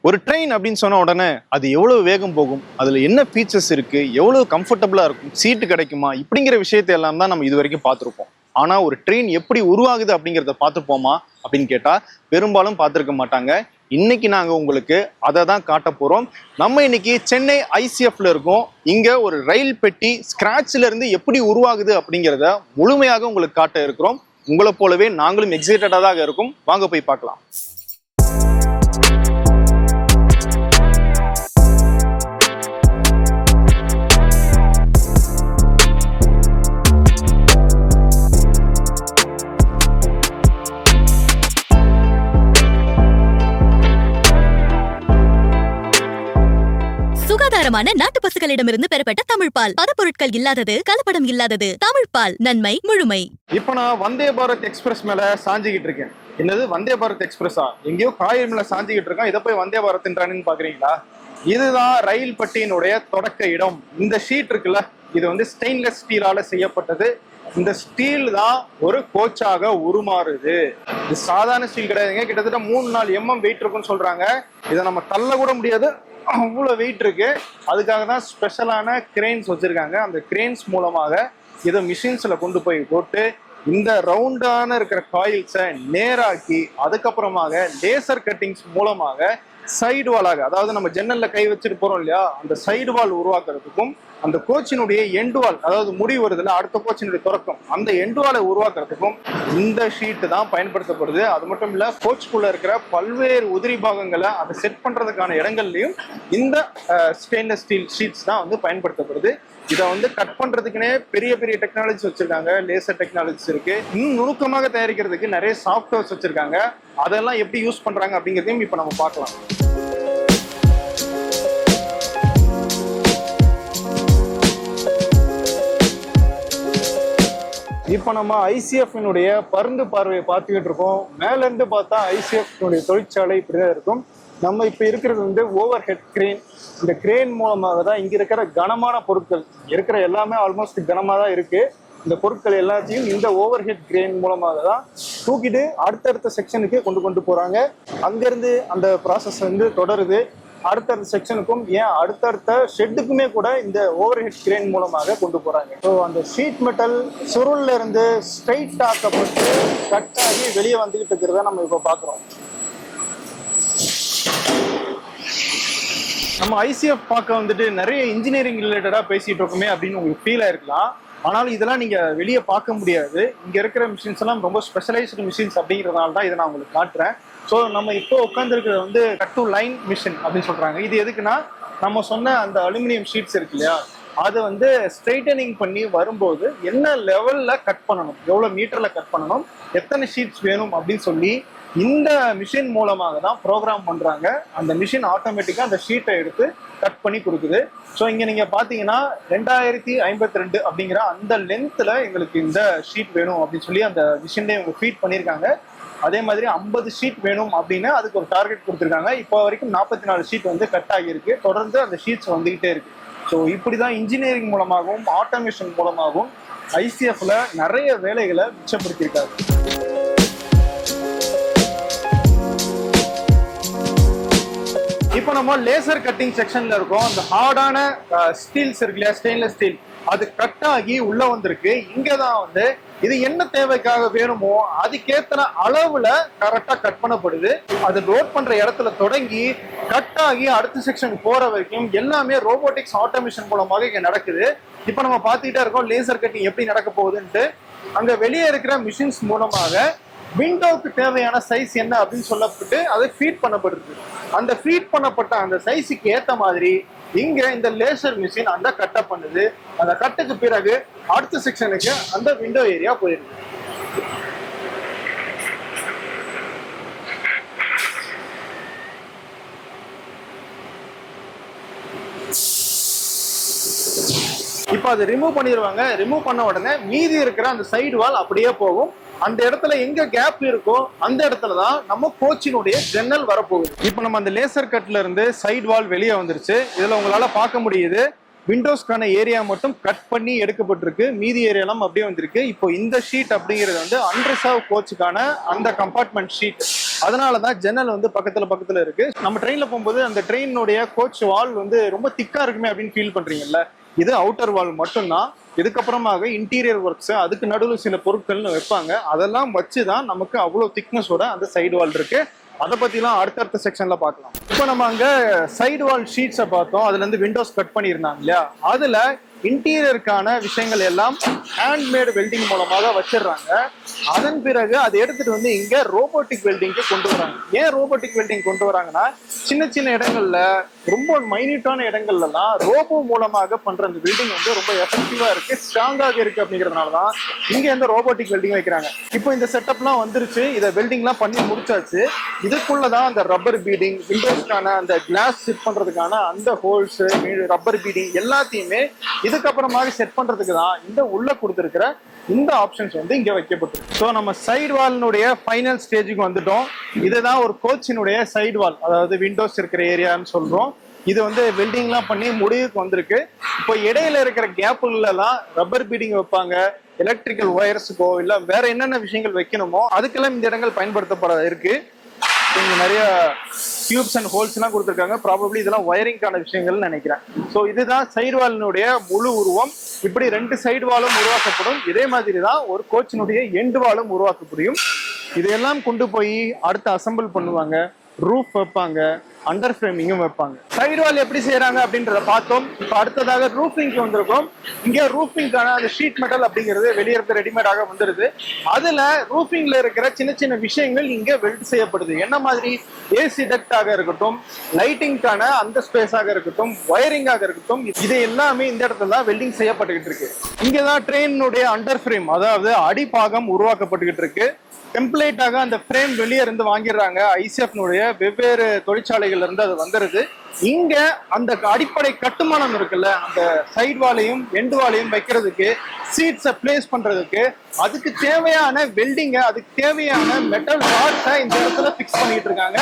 ஒரு ட்ரெயின் அப்படின்னு சொன்ன உடனே அது எவ்வளவு வேகம் போகும், அதுல என்ன ஃபீச்சர்ஸ் இருக்கு, எவ்வளவு கம்ஃபர்டபுளா இருக்கும், சீட்டு கிடைக்குமா, இப்படிங்கிற விஷயத்தை எல்லாம் தான் நம்ம இது வரைக்கும் பார்த்துருப்போம். ஆனா ஒரு ட்ரெயின் எப்படி உருவாகுது அப்படிங்கிறத பார்த்துப்போமா அப்படின்னு கேட்டா பெரும்பாலும் பார்த்துருக்க மாட்டாங்க. இன்னைக்கு நாங்க உங்களுக்கு அதை தான் காட்ட போறோம். நம்ம இன்னைக்கு சென்னை ஐசிஎஃப்ல இருக்கோம். இங்க ஒரு ரயில் பெட்டி ஸ்கிராட்ச்ல இருந்து எப்படி உருவாகுது அப்படிங்கிறத முழுமையாக உங்களுக்கு காட்ட இருக்கிறோம். உங்களை போலவே நாங்களும் எக்ஸைட்டடா தான் இருக்கும். வாங்க போய் பார்க்கலாம். சுகாதாரமான நாட்டு பசுக்களிடமிருந்து பெறப்பட்ட தமிழ் பால். பதப்பொருட்கள் இல்லாதது, கலப்படம் இல்லாதது. தமிழ் பால், நன்மை முழுமை. இப்ப நான் வந்தே பாரத் எக்ஸ்பிரஸ் மேல சாஞ்சிக்கிட்டு இருக்கேன். என்னது வந்தே பாரத் எக்ஸ்பிரஸா? எங்கேயோ காய்கறி மேல சாஞ்சிக்கிட்டு இருக்கேன். இதை போய் வந்தே பாரத்ன்றானு பாக்குறீங்களா? இதுதான் ரயில் பட்டியினுடைய தொடக்க இடம். இந்த ஷீட் இருக்குல்ல, இது வந்து ஸ்டெயின்லெஸ் ஸ்டீலால செய்யப்பட்டது. இந்த ஸ்டீல் தான் ஒரு கோச்சாக உருமாறுது. இது சாதாரண ஸ்டீல் கிடையாதுங்க. கிட்டத்தட்ட 3-4 mm வெயிட் இருக்குன்னு சொல்றாங்க. இதை நம்ம தள்ள கூட முடியாது, அவ்வளவு வெயிட் இருக்கு. அதுக்காக தான் ஸ்பெஷலான கிரெயின்ஸ் வச்சிருக்காங்க. அந்த கிரெயின்ஸ் மூலமாக இதை மிஷின்ஸ்ல கொண்டு போய் போட்டு இந்த ரவுண்டான இருக்கிற காயில்ஸை நேராக்கி அதுக்கப்புறமாக லேசர் கட்டிங்ஸ் மூலமாக சைடு வாலாக, அதாவது நம்ம ஜன்னல்ல கை வச்சுட்டு போறோம் இல்லையா, அந்த சைடு வால் உருவாக்குறதுக்கும் அந்த கோச்சினுடைய எண்டு வால், அதாவது முடி வருதுல அடுத்த கோச்சினுடைய தொடக்கம், அந்த எண்டு வாலை உருவாக்குறதுக்கும் இந்த ஷீட்டு தான் பயன்படுத்தப்படுது. அது மட்டும் இல்ல, கோச்சுக்குள்ள இருக்கிற பல்வேறு உதிரி பாகங்களை அதை செட் பண்றதுக்கான இடங்கள்லயும் இந்த ஸ்டெயின்லெஸ் ஸ்டீல் ஷீட்ஸ் தான் வந்து பயன்படுத்தப்படுது. இதை வந்து கட் பண்றதுக்குன்னே பெரிய பெரிய டெக்னாலஜிஸ் வச்சிருக்காங்க. லேசர் டெக்னாலஜிஸ் இருக்கு. இன்னும் நுணுக்கமாக தயாரிக்கிறதுக்கு நிறைய சாஃப்ட்வேர்ஸ் வச்சிருக்காங்க. அதெல்லாம் எப்படி யூஸ் பண்றாங்க அப்படிங்கிறதையும் இப்ப நம்ம பார்க்கலாம். இப்ப நம்ம ஐசிஎஃப்னுடைய பருந்து பார்வையை பார்த்துக்கிட்டு இருக்கோம். மேல இருந்து பார்த்தா ஐசிஎஃப்னுடைய தொழிற்சாலை இப்படிதான் இருக்கும். நம்ம இப்ப இருக்கிறது வந்து ஓவர் ஹெட் கிரேன். இந்த கிரேன் மூலமாக தான் இங்க இருக்கிற கனமான பொருட்கள், இருக்கிற எல்லாமே ஆல்மோஸ்ட் கனமா தான் இருக்கு. இந்த பொருட்கள் எல்லாத்தையும் இந்த ஓவர் ஹெட் கிரேன் மூலமாக தான் தூக்கிட்டு அடுத்தடுத்த செக்ஷனுக்கு கொண்டு போறாங்க. அங்கிருந்து அந்த ப்ராசஸ் வந்து தொடருது. அடுத்தடுத்த செக்ஷனுக்கும், ஏன் அடுத்தடுத்த ஷெட்டுக்குமே கூட இந்த ஓவர் ஹெட் கிரேன் மூலமாக கொண்டு போறாங்க. ஸோ அந்த ஷீட் மெட்டல் சுருள்ல இருந்து ஸ்ட்ரைட் ஆக்கப்பட்டு கட் ஆகி வெளியே வந்துகிட்டு இருக்கிறத நம்ம இப்போ பார்க்குறோம். நம்ம ஐசிஎஃப் பார்க்க வந்துட்டு நிறைய இன்ஜினியரிங் ரிலேட்டடா பேசிட்டு இருக்கோமே அப்படின்னு உங்களுக்கு ஃபீல் ஆயிருக்கலாம். ஆனாலும் இதெல்லாம் நீங்க வெளியே பார்க்க முடியாது. இங்க இருக்கிற மிஷின்ஸ் எல்லாம் ரொம்ப ஸ்பெஷலைஸ்டு மிஷின்ஸ் அப்படிங்கிறதுனால தான் இதை நான் உங்களுக்கு காட்டுறேன். ஸோ நம்ம இப்போ உட்காந்துருக்கிறது வந்து கட் டு லைன் மிஷின் அப்படின்னு சொல்றாங்க. இது எதுக்குன்னா, நம்ம சொன்ன அந்த அலுமினியம் ஷீட்ஸ் இருக்கு இல்லையா, அதை வந்து ஸ்ட்ரைட்டனிங் பண்ணி வரும்போது என்ன லெவல்ல கட் பண்ணணும், எவ்வளவு மீட்டர்ல கட் பண்ணணும், எத்தனை ஷீட்ஸ் வேணும் அப்படின்னு சொல்லி இந்த மிஷின் மூலமாக தான் ப்ரோக்ராம் பண்றாங்க. அந்த மிஷின் ஆட்டோமேட்டிக்கா அந்த ஷீட்டை எடுத்து கட் பண்ணி கொடுக்குது. ஸோ இங்க நீங்க பாத்தீங்கன்னா 2052 அப்படிங்கிற அந்த லென்த்ல எங்களுக்கு இந்த ஷீட் வேணும் அப்படின்னு சொல்லி அந்த மிஷின்லேயே இவங்க ஃபீட் பண்ணியிருக்காங்க. அதே மாதிரி 50 ஷீட் வேணும் அப்படின்னு அதுக்கு ஒரு டார்கெட் கொடுத்துருக்காங்க. இப்போ வரைக்கும் 44 ஷீட் வந்து கட் ஆகியிருக்கு. தொடர்ந்து அந்த ஷீட்ஸ் வந்துகிட்டே இருக்கு. ஸோ இப்படிதான் இன்ஜினியரிங் மூலமாகவும் ஆட்டோமேஷன் மூலமாகவும் ஐசிஎஃப்ல நிறைய வேலைகளை மிச்சப்படுத்தியிருக்காரு. இப்போ நம்ம லேசர் கட்டிங் செக்ஷன்ல இருக்கோம். அந்த ஹார்டான ஸ்டீல்ஸ் இருக்கு இல்லையா, ஸ்டெயின்லெஸ் ஸ்டீல், அது கட் ஆகி உள்ள வந்திருக்கு. இங்கதான் வந்து இது என்ன தேவைக்காக வேணுமோ அதுக்கேத்தன அளவுல கரெக்டா கட் பண்ணப்படுது. அது லோட் பண்ற இடத்துல தொடங்கி கட் ஆகி அடுத்த செக்ஷனுக்கு போற வரைக்கும் எல்லாமே ரோபோட்டிக்ஸ் ஆட்டோமேஷன் மூலமாக இங்க நடக்குது. இப்ப நம்ம பார்த்துக்கிட்டே இருக்கோம் லேசர் கட்டிங் எப்படி நடக்க போகுதுன்ட்டு. அங்க வெளியே இருக்கிற மிஷின்ஸ் மூலமாக விண்டோவுக்கு தேவையான சைஸ் என்ன அப்படின்னு சொல்லப்பட்டு அதை ஃபீட் பண்ணப்படுது. அந்த ஃபீட் பண்ணப்பட்ட அந்த சைஸுக்கு ஏத்த மாதிரி இங்க இந்த லேசர் மிஷின் அந்த கட்டை பண்ணுது. அந்த கட்டுக்கு பிறகு அடுத்த செக்ஷனுக்கு அந்த விண்டோ ஏரியா போயிருக்கு. இப்போ அதை ரிமூவ் பண்ணிடுவாங்க. ரிமூவ் பண்ண உடனே மீதி இருக்கிற அந்த சைடு வால் அப்படியே போகும். அந்த இடத்துல எங்க கேப் இருக்கோ அந்த இடத்துலதான் நம்ம கோச்சினுடைய ஜன்னல் வரப்போகுது. இப்போ நம்ம அந்த லேசர் கட்ல இருந்து சைடு வால் வெளியே வந்துருச்சு. இதுல உங்களால பார்க்க முடியுது விண்டோஸ்க்கான ஏரியா மட்டும் கட் பண்ணி எடுக்கப்பட்டிருக்கு, மீதி ஏரியாலாம் அப்படியே வந்திருக்கு. இப்போ இந்த ஷீட் அப்படிங்கிறது வந்து அன்ரிசர்வ் கோச்சுக்கான அந்த கம்பார்ட்மெண்ட் ஷீட். அதனாலதான் ஜன்னல் வந்து பக்கத்துல இருக்கு. நம்ம ட்ரெயின்ல போகும்போது அந்த ட்ரெயினுடைய கோச் வால் வந்து ரொம்ப திக்கா இருக்குமே அப்படின்னு ஃபீல் பண்றீங்கல்ல, இது அவுட்டர் வால் மட்டும்தான். இதுக்கப்புறமாக இன்டீரியர் ஒர்க்ஸ், அதுக்கு நடுவில் சில பொருட்கள்னு வைப்பாங்க, அதெல்லாம் வச்சுதான் நமக்கு அவ்வளவு திக்னஸோட அந்த சைடு வால் இருக்கு. அதை பத்திலாம் அடுத்தடுத்த செக்ஷன்ல பார்க்கலாம். இப்போ நம்ம அங்க சைடு வால் ஷீட்ஸை பார்த்தோம், அதுல இருந்து விண்டோஸ் கட் பண்ணியிருந்தாங்க இல்லையா, அதுல இன்டீரியருக்கான விஷயங்கள் எல்லாம் ஹேண்ட்மேட் வெல்டிங் மூலமாக வச்சிடுறாங்க. அதன் பிறகு அதை எடுத்துட்டு வந்து இங்க ரோபோட்டிக் வெல்டிங்க்கு கொண்டு வராங்க. ஏன் ரோபோட்டிக் வெல்டிங் கொண்டு வராங்கன்னா, சின்ன சின்ன இடங்கள்ல, ரொம்ப மைன்யூட்டான இடங்கள்லாம் ரோபோ மூலமாக பண்ற அந்த வெல்டிங் வந்து ரொம்ப எஃபெக்டிவா இருக்கு, ஸ்ட்ராங்காக இருக்கு. அப்படிங்கிறதுனாலதான் இங்க இந்த ரோபோட்டிக் வெல்டிங் வைக்கிறாங்க. இப்போ இந்த செட்டப்லாம் வந்துருச்சு, இதை வெல்டிங்லாம் பண்ணி முடிச்சாச்சு. இதுக்குள்ளதான் அந்த ரப்பர் பீடிங், விண்டோஸ்க்கான அந்த கிளாஸ் செட் பண்றதுக்கான அந்த ஹோல்ஸ், ரப்பர் பீடிங் எல்லாத்தையுமே இதுக்கப்புறமாக செட் பண்றதுக்கு தான் இந்த உள்ள கொடுத்துருக்கிற இந்த ஆப்ஷன்ஸ் வந்து இங்க வைக்கப்பட்டிருக்கு. ஸோ நம்ம சைடு வால்னுடைய ஃபைனல் ஸ்டேஜுக்கு வந்துட்டோம். இதுதான் ஒரு கோச்சினுடைய சைடு வால், அதாவது விண்டோஸ் இருக்கிற ஏரியான்னு சொல்றோம். இது வந்து வெல்டிங்லாம் பண்ணி முடிவுக்கு வந்திருக்கு. இப்போ இடையில இருக்கிற கேப்புலாம் ரப்பர் பீடிங் வைப்பாங்க, எலக்ட்ரிக்கல் ஒயர்ஸுக்கோ இல்ல வேற என்னென்ன விஷயங்கள் வைக்கணுமோ அதுக்கெல்லாம் இந்த இடங்கள் பயன்படுத்தப்பட இருக்கு. இங்க நிறைய டியூப்ஸ் அண்ட் ஹோல்ஸ் எல்லாம் கொடுத்துருக்காங்க. ப்ராபப்ளி இதெல்லாம் ஒயரிங்கான விஷயங்கள்னு நினைக்கிறேன். ஸோ இதுதான் சைடு வாலினுடைய முழு உருவம். இப்படி 2 சைடு வாலும் உருவாக்கப்படும். இதே மாதிரி தான் ஒரு கோச்சினுடைய எண்டு வாலும் உருவாக்கப்படும். இதையெல்லாம் கொண்டு போய் அடுத்து அசம்பிள் பண்ணுவாங்க, ரூஃப் வைப்பாங்க, அண்டர் ஃப்ரேமிங்கும் வைப்பாங்க. சைடு வால் எப்படி செய்யறாங்க அப்படின்றத பார்த்தோம். இப்போ அடுத்ததாக ரூஃபிங்க்கு வந்திருக்கோம். இங்க ரூஃபிங்கான அந்த ஷீட் மெட்டல் அப்படிங்கிறது வெளியே இருக்க ரெடிமேடாக வந்துருது. அதுல ரூஃபிங்ல இருக்கிற சின்ன சின்ன விஷயங்கள் இங்க வெல்ட் செய்யப்படுது. என்ன மாதிரி? ஏசி டக்டாக இருக்கட்டும், லைட்டிங்கான அந்த ஸ்பேஸாக இருக்கட்டும், ஒயரிங்காக இருக்கட்டும், இது எல்லாமே இந்த இடத்துல தான் வெல்டிங் செய்யப்பட்டுக்கிட்டு இருக்கு. இங்கதான் ட்ரெயினுடைய அண்டர் ஃப்ரேம், அதாவது அடிப்பாகம் உருவாக்கப்பட்டுக்கிட்டு இருக்கு. டெம்ப்ளேட்டாக அந்த ஃப்ரேம் வெளியே இருந்து வாங்கிடுறாங்க. ஐசிஎஃப்னுடைய வெவ்வேறு தொழிற்சாலைகள்ல இருந்து அது வந்துருது. இங்க அந்த அடிப்படை கட்டுமானம் இருக்குல்ல, அந்த சைடு வாலையும் எண்டு வாலையும் வைக்கிறதுக்கு, சீட்ஸை பிளேஸ் பண்றதுக்கு, அதுக்கு தேவையான வெல்டிங்க, அதுக்கு தேவையான மெட்டல் ராட்ஸை இந்த இடத்துல பிக்ஸ் பண்ணிட்டு இருக்காங்க.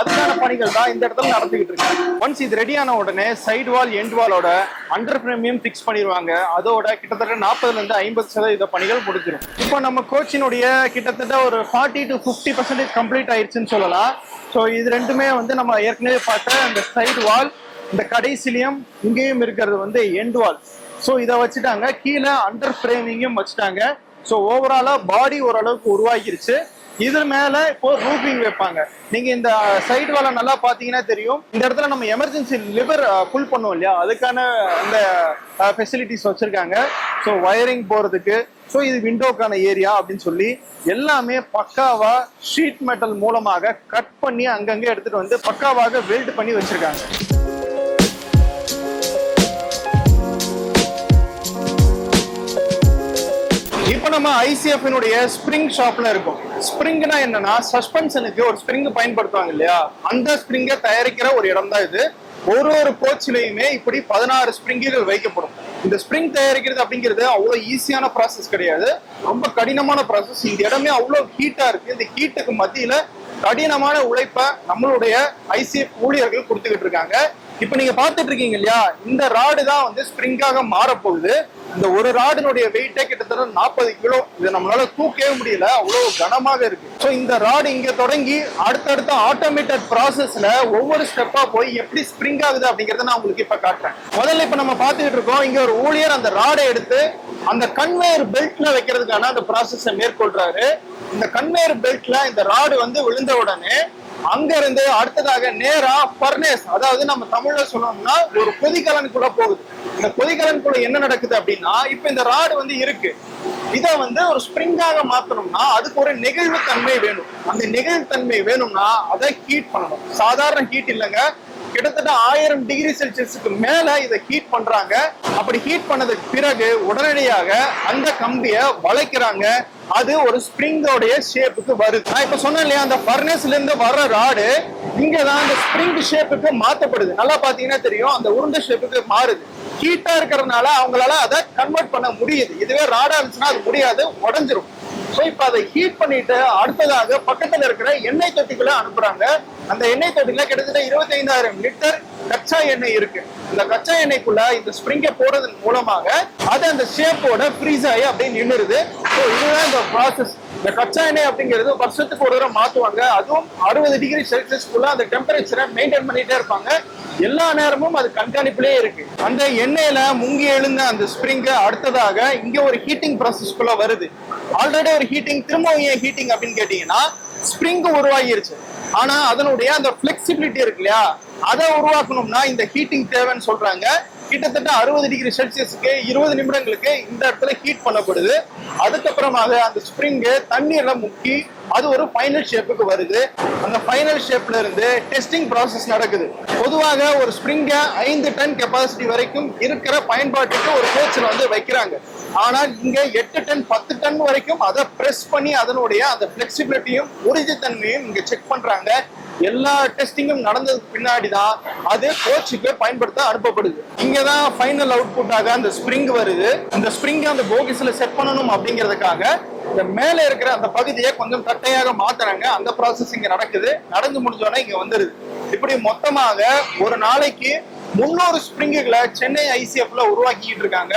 அதுக்கான பணிகள் தான் இந்த இடத்துல நடந்துகிட்டு இருக்காங்க. ஒன்ஸ் இது ரெடியான உடனே சைடு வால் எண்டு வாலோட அண்டர் ஃப்ரேமையும் பிக்ஸ் பண்ணிடுவாங்க. அதோட கிட்டத்தட்ட 40% to 50% பணிகள் முடிஞ்சிடும். இப்போ நம்ம கோச்சினுடைய கிட்டத்தட்ட ஒரு 40 to 50% கம்ப்ளீட் ஆயிடுச்சுன்னு சொல்லலாம். ஸோ இது ரெண்டுமே வந்து நம்ம ஏற்கனவே பார்த்த அந்த சைடு வால், இந்த கடைசிலையும் இங்கேயும் இருக்கிறது வந்து எண்டு வால். ஸோ இதை வச்சுட்டாங்க. கீழே அண்டர் ஃப்ரேமிங்கும் வச்சுட்டாங்க. ஸோ ஓவராலா பாடி ஓரளவுக்கு உருவாகிருச்சு. இது மேல இப்போ ரூஃபிங் வைப்பாங்க. நீங்க இந்த சைடு வால நல்லா பாத்தீங்கன்னா தெரியும், இந்த இடத்துல நம்ம எமர்ஜென்சி லிவர் புல் பண்ணுவோம் இல்லையா, அதுக்கான அந்த ஃபெசிலிட்டிஸ் வச்சிருக்காங்க. ஸோ வயரிங் போறதுக்கு, ஸோ இது விண்டோக்கான ஏரியா அப்படின்னு சொல்லி எல்லாமே பக்காவா ஷீட் மெட்டல் மூலமாக கட் பண்ணி அங்கங்க எடுத்துட்டு வந்து பக்காவாக வெல்ட் பண்ணி வச்சிருக்காங்க. இப்போ நம்ம ஐசிஎஃப்னுடைய ஸ்ப்ரிங் ஷாப்ல இருக்கும். ஸ்ப்ரிங்னா என்னன்னா, சஸ்பென்ஷனுக்கு ஒரு ஸ்ப்ரிங் பயன்படுத்துவாங்க இல்லையா, அந்த ஸ்ப்ரிங்கை தயாரிக்கிற ஒரு இடம் தான் இது. ஒரு கோச்சிலையுமே இப்படி 16 ஸ்ப்ரிங்குகள் வைக்கப்படும். இந்த ஸ்ப்ரிங் தயாரிக்கிறது அப்படிங்கிறது அவ்வளவு ஈஸியான ப்ராசஸ் கிடையாது, ரொம்ப கடினமான ப்ராசஸ். இந்த இடமே அவ்வளவு ஹீட்டா இருக்கு. இந்த ஹீட்டுக்கு மத்தியில கடினமான உழைப்பை நம்மளுடைய ஐசிஎஃப் ஊழியர்கள் கொடுத்துக்கிட்டு இருக்காங்க. இப்ப நீங்க பாத்துட்டு இருக்கீங்க இல்லையா, இந்த ராடு தான் வந்து ஸ்ப்ரிங்காக மாறப்போகுது. இந்த ஒரு ராடினுடைய வெயிட்டே கிட்டத்தட்ட 40 கிலோ. இதை நம்மளால தூக்கவே முடியல, அவ்வளவு கனமாக இருக்கு. ஸோ இந்த ராடு இங்க தொடங்கி அடுத்தடுத்த ஆட்டோமேட்டட் ப்ராசஸ்ல ஒவ்வொரு ஸ்டெப்பா போய் எப்படி ஸ்ப்ரிங் ஆகுது அப்படிங்கறத நான் உங்களுக்கு இப்ப காட்டுறேன். முதல்ல இப்ப நம்ம பாத்துக்கிட்டு இருக்கோம், இங்க ஒரு ஊழியர் அந்த ராடை எடுத்து அந்த கன்வேயர் பெல்ட்ல வைக்கிறதுக்கான அந்த ப்ராசஸை மேற்கொள்றாரு. இந்த கன்வேயர் பெல்ட்ல இந்த ராடு வந்து விழுந்த உடனே அங்க இருந்து அடுத்ததாக நேரா பர்னேஸ், அதாவது நம்ம தமிழ்ல சொல்லணும்னா ஒரு கொதிகலனுக்குள்ள போகுது. இந்த கொதிகலனுக்குள்ள என்ன நடக்குது அப்படின்னா, இப்ப இந்த ராடு வந்து இருக்கு, இதை வந்து ஒரு ஸ்ப்ரிங்காக மாத்தணும்னா அதுக்கு ஒரு நெகிழ்வு தன்மை வேணும். அந்த நெகிழ்வு தன்மை வேணும்னா அதை ஹீட் பண்ணணும். சாதாரண ஹீட் இல்லைங்க, கிட்டத்தட்ட 1000 டிகிரி செல்சியஸுக்கு மேல இதை ஹீட் பண்றாங்க. அப்படி ஹீட் பண்ணதுக்கு பிறகு உடனடியாக அந்த கம்பியை வளைக்கிறாங்க. அது ஒரு ஸ்ப்ரிங்கோடைய ஷேப்புக்கு வருது. நான் இப்ப சொன்னேன் இல்லையா, அந்த ஃபர்னஸ்ல இருந்து வர்ற ராடு இங்கதான் அந்த ஸ்ப்ரிங் ஷேப்புக்கு மாத்தப்படுது. நல்லா பாத்தீங்கன்னா தெரியும், அந்த உருண்டை ஷேப்புக்கு மாறுது. ஹீட்டா இருக்கிறதுனால அவங்களால அதை கன்வெர்ட் பண்ண முடியுது. இதுவே ராடா இருந்துச்சுன்னா அது முடியாது, உடஞ்சிரும். ஸோ இப்ப அதை ஹீட் பண்ணிட்டு அடுத்ததாக பக்கத்துல இருக்கிற எண்ணெய் தொட்டிக்குள்ள அனுப்புறாங்க. அந்த எண்ணெய் தொட்டிக்குள்ள கிட்டத்தட்ட 25,000 லிட்டர் கச்சா எண்ணெய் இருக்கு. இந்த கச்சா எண்ணெய்க்குள்ள இந்த ஸ்ப்ரிங்கை போடுறதன் மூலமாக அது அந்த ஷேப்போட ஃப்ரீஸ் ஆகி அப்படியே நின்றுது. ஸோ இதுதான் இந்த ப்ராசஸ். இந்த கச்சா எண்ணெய் அப்படிங்கிறது வருஷத்துக்கு ஒரு தடவை மாத்துவாங்க. அதுவும் 60 டிகிரி செல்சியஸ்க்குள்ள அந்த டெம்பரேச்சரை மெயின்டைன் பண்ணிட்டே இருப்பாங்க. எல்லா நேரமும் அது கண்காணிப்பிலே இருக்கு. அந்த எண்ணெயில முங்கி எழுந்த அந்த ஸ்ப்ரிங் அடுத்ததாக இங்க ஒரு ஹீட்டிங் ப்ராசஸ்க்குள்ள வருது. ஆல்ரெடி ஒரு ஹீட்டிங், திரும்பவும் ஏன் ஹீட்டிங் அப்படின்னு கேட்டீங்கன்னா ஸ்ப்ரிங் உருவாகிருச்சு. ஆனா அதனுடைய அந்த பிளெக்சிபிலிட்டி இருக்கு இல்லையா, அதை உருவாக்கணும்னா இந்த ஹீட்டிங் தேவைன்னு சொல்றாங்க. கிட்டத்தட்ட 60 டிகிரி செல்சியஸுக்கு 20 நிமிடங்களுக்கு இந்த இடத்துல ஹீட் பண்ணப்படுது. அதுக்கப்புறமாக அந்த ஸ்ப்ரிங் தண்ணீர்ல முக்கி அது ஒரு ஃபைனல் ஷேப்புக்கு வருது. அந்த ஃபைனல் ஷேப்ல இருந்து டெஸ்டிங் ப்ராசஸ் நடக்குது. பொதுவாக ஒரு ஸ்ப்ரிங்கை 5 டன் கெப்பாசிட்டி வரைக்கும் இருக்கிற பயன்பாட்டுக்கு ஒரு கோச்சில் வந்து வைக்கிறாங்க. ஆனால் இங்க 8 டன் 10 டன் வரைக்கும் அதை பிரஸ் பண்ணி அதனுடைய அந்த பிளெக்சிபிலிட்டியும் உறுதித்தன்மையும் இங்க செக் பண்றாங்க. எல்லா டெஸ்டிங்கும் நடந்ததுக்கு பின்னாடி தான் அது கோச்சுக்கு பயன்படுத்த அனுப்பப்படுது. இங்கதான் ஃபைனல் அவுட்புட்டாக அந்த ஸ்ப்ரிங் வருது. இந்த ஸ்ப்ரிங் அந்த போகிஸ்ல செட் பண்ணணும் அப்படிங்கிறதுக்காக இந்த மேல இருக்கிற அந்த பகுதியை கொஞ்சம் தட்டையாக மாத்துறாங்க. அந்த ப்ராசஸ் இங்க நடக்குது. நடந்து முடிஞ்சோன்னா இங்க வந்துருது. இப்படி மொத்தமாக ஒரு நாளைக்கு 300 ஸ்ப்ரிங்குகளை சென்னை ஐசிஎஃப்ல உருவாக்கிட்டு இருக்காங்க.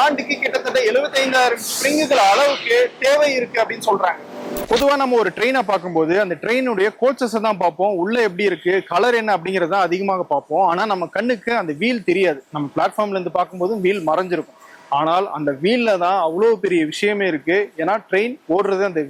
ஆண்டுக்கு கிட்டத்தட்ட 75,000 ஸ்ப்ரிங்குகள் அளவுக்கு தேவை இருக்கு அப்படின்னு சொல்றாங்க. பொதுவா நம்ம ஒரு ட்ரெயினை பார்க்கும்போது அந்த ட்ரெயினுடைய கோச்சஸ் தான் பார்ப்போம். உள்ள எப்படி இருக்கு, கலர் என்ன அப்படிங்கறத அதிகமாக பார்ப்போம். ஆனா நம்ம கண்ணுக்கு அந்த வீல் தெரியாது. நம்ம பிளாட்ஃபார்ம்ல இருந்து பார்க்கும்போது வீல் மறைஞ்சிருக்கும். ஆனால் அந்த வீல்ல தான் அவ்வளவு பெரிய விஷயமே இருக்கு. ஏன்னா ட்ரெயின் ஓடுறது அந்த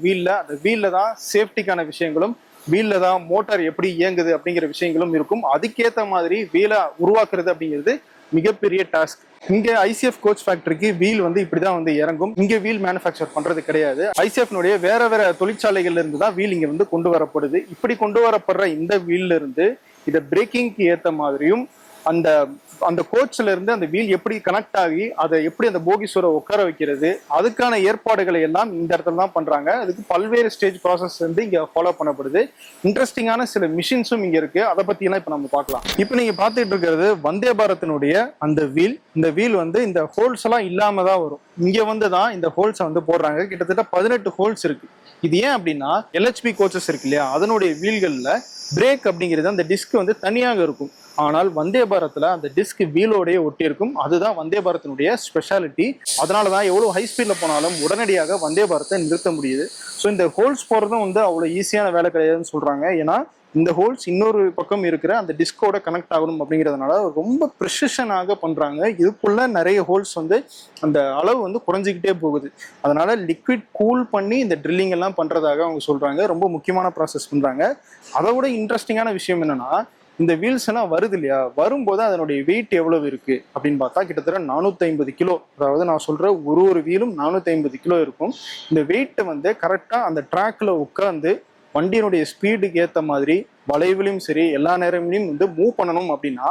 வீல்ல தான் சேஃப்டிக்கான விஷயங்களும், வீல்ல தான் மோட்டார் எப்படி இயங்குது அப்படிங்கிற விஷயங்களும் இருக்கும். அதுக்கேற்ற மாதிரி வீலை உருவாக்குறது அப்படிங்கிறது மிகப்பெரிய டாஸ்க். இங்க ஐசிஎஃப் கோச் ஃபேக்டரிக்கு வீல் வந்து இப்படிதான் வந்து இறங்கும். இங்க வீல் மேனுஃபேக்சர் பண்றது கிடையாது. ஐசிஎஃப்னுடைய வேற தொழிற்சாலைகள்ல இருந்து தான் வீல் இங்க வந்து கொண்டு வரப்படுது. இப்படி கொண்டு வரப்படுற இந்த வீல்ல இருந்து இதை பிரேக்கிங்க்கு ஏத்த மாதிரியும் அந்த கோச்ல இருந்து அந்த வீல் எப்படி கனெக்ட் ஆகி அதை எப்படி அந்த போகிஸோட உட்கார வைக்கிறது, அதுக்கான ஏற்பாடுகளை எல்லாம் இந்த இடத்துல தான் பண்றாங்க. அதுக்கு பல்வேறு ஸ்டேஜ் ப்ராசஸ் வந்து இங்க ஃபாலோ பண்ணப்படுது. இன்ட்ரெஸ்டிங்கான சில மிஷின்ஸும் இங்க இருக்கு. அதை பத்தி எல்லாம் இப்ப நம்ம பார்க்கலாம். இப்ப நீங்க பாத்துட்டு இருக்கிறது வந்தே பாரத்தினுடைய அந்த வீல். இந்த வீல் வந்து இந்த ஹோல்ஸ் எல்லாம் இல்லாம தான் வரும். இங்க வந்து தான் இந்த ஹோல்ஸை வந்து போடுறாங்க. கிட்டத்தட்ட 18 ஹோல்ஸ் இருக்கு. இது ஏன் அப்படின்னா எல்ஹெச்பி கோச்சஸ் இருக்கு இல்லையா, அதனுடைய வீல்கள்ல பிரேக் அப்படிங்கிறது அந்த டிஸ்க் வந்து தனியாக இருக்கும். ஆனால் வந்தே பாரத்ல அந்த டிஸ்க் வீலோடைய ஒட்டி இருக்கும். அதுதான் வந்தே பாரத்தினுடைய ஸ்பெஷாலிட்டி. அதனாலதான் எவ்வளவு ஹை ஸ்பீட்ல போனாலும் உடனடியாக வந்தே பாரத்தை நிறுத்த முடியுது. ஸோ இந்த ஹோல்ஸ் போறதும் வந்து அவ்வளவு ஈஸியான வேலை கிடையாதுன்னு சொல்றாங்க. ஏன்னா இந்த ஹோல்ஸ் இன்னொரு பக்கம் இருக்கிற அந்த டிஸ்கோட கனெக்ட் ஆகணும் அப்படிங்கிறதுனால ரொம்ப ப்ரிசிஷனாக பண்றாங்க. இதுக்குள்ள நிறைய ஹோல்ஸ் வந்து அந்த அளவு வந்து குறைஞ்சிக்கிட்டே போகுது. அதனால லிக்விட் கூல் பண்ணி இந்த ட்ரில்லிங் எல்லாம் பண்றதாக அவங்க சொல்றாங்க. ரொம்ப முக்கியமான ப்ராசஸ் பண்றாங்க. அதை விட இன்ட்ரெஸ்டிங்கான விஷயம் என்னன்னா, இந்த வீல்ஸ் எல்லாம் வருது இல்லையா, வரும்போது அதனுடைய வெயிட் எவ்வளவு இருக்கு அப்படின்னு பார்த்தா கிட்டத்தட்ட 450 கிலோ. அதாவது நான் சொல்ற ஒரு வீலும் 450 கிலோ இருக்கும். இந்த வெயிட்டை வந்து கரெக்டா அந்த ட்ராக்ல உட்காந்து வண்டியினுடைய ஸ்பீடுக்கு ஏற்ற மாதிரி வளைவுலையும் சரி எல்லா நேரங்களையும் வந்து மூவ் பண்ணணும் அப்படின்னா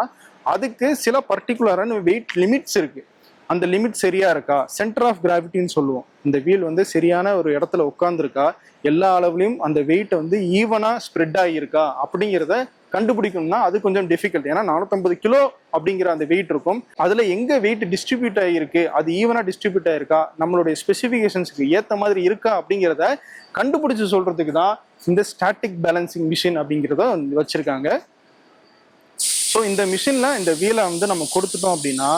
அதுக்கு சில பர்டிகுலரான வெயிட் லிமிட்ஸ் இருக்கு. அந்த லிமிட் சரியா இருக்கா, சென்டர் ஆஃப் கிராவிட்டின்னு சொல்லுவோம். இந்த வீல் வந்து சரியான ஒரு இடத்துல உட்காந்துருக்கா, எல்லா அளவுலையும் அந்த வெயிட் வந்து ஈவனா ஸ்ப்ரெட் ஆகியிருக்கா அப்படிங்கிறத கண்டுபிடிக்கணும்னா அது கொஞ்சம் டிஃபிகல்ட். ஏன்னா 450 கிலோ அப்படிங்கிற அந்த வெயிட் இருக்கும். அதுல எங்க வெயிட் டிஸ்ட்ரிபியூட் ஆகிருக்கு, அது ஈவனா டிஸ்ட்ரிபியூட் ஆயிருக்கா, நம்மளுடைய ஸ்பெசிஃபிகேஷன்ஸ்க்கு ஏற்ற மாதிரி இருக்கா அப்படிங்கிறத கண்டுபிடிச்சு சொல்றதுக்கு தான் இந்த ஸ்டாட்டிக் பேலன்சிங் மிஷின் அப்படிங்கிறத வச்சிருக்காங்க. ஸோ இந்த மிஷின்ல இந்த வீலை வந்து நம்ம கொடுத்துட்டோம் அப்படின்னா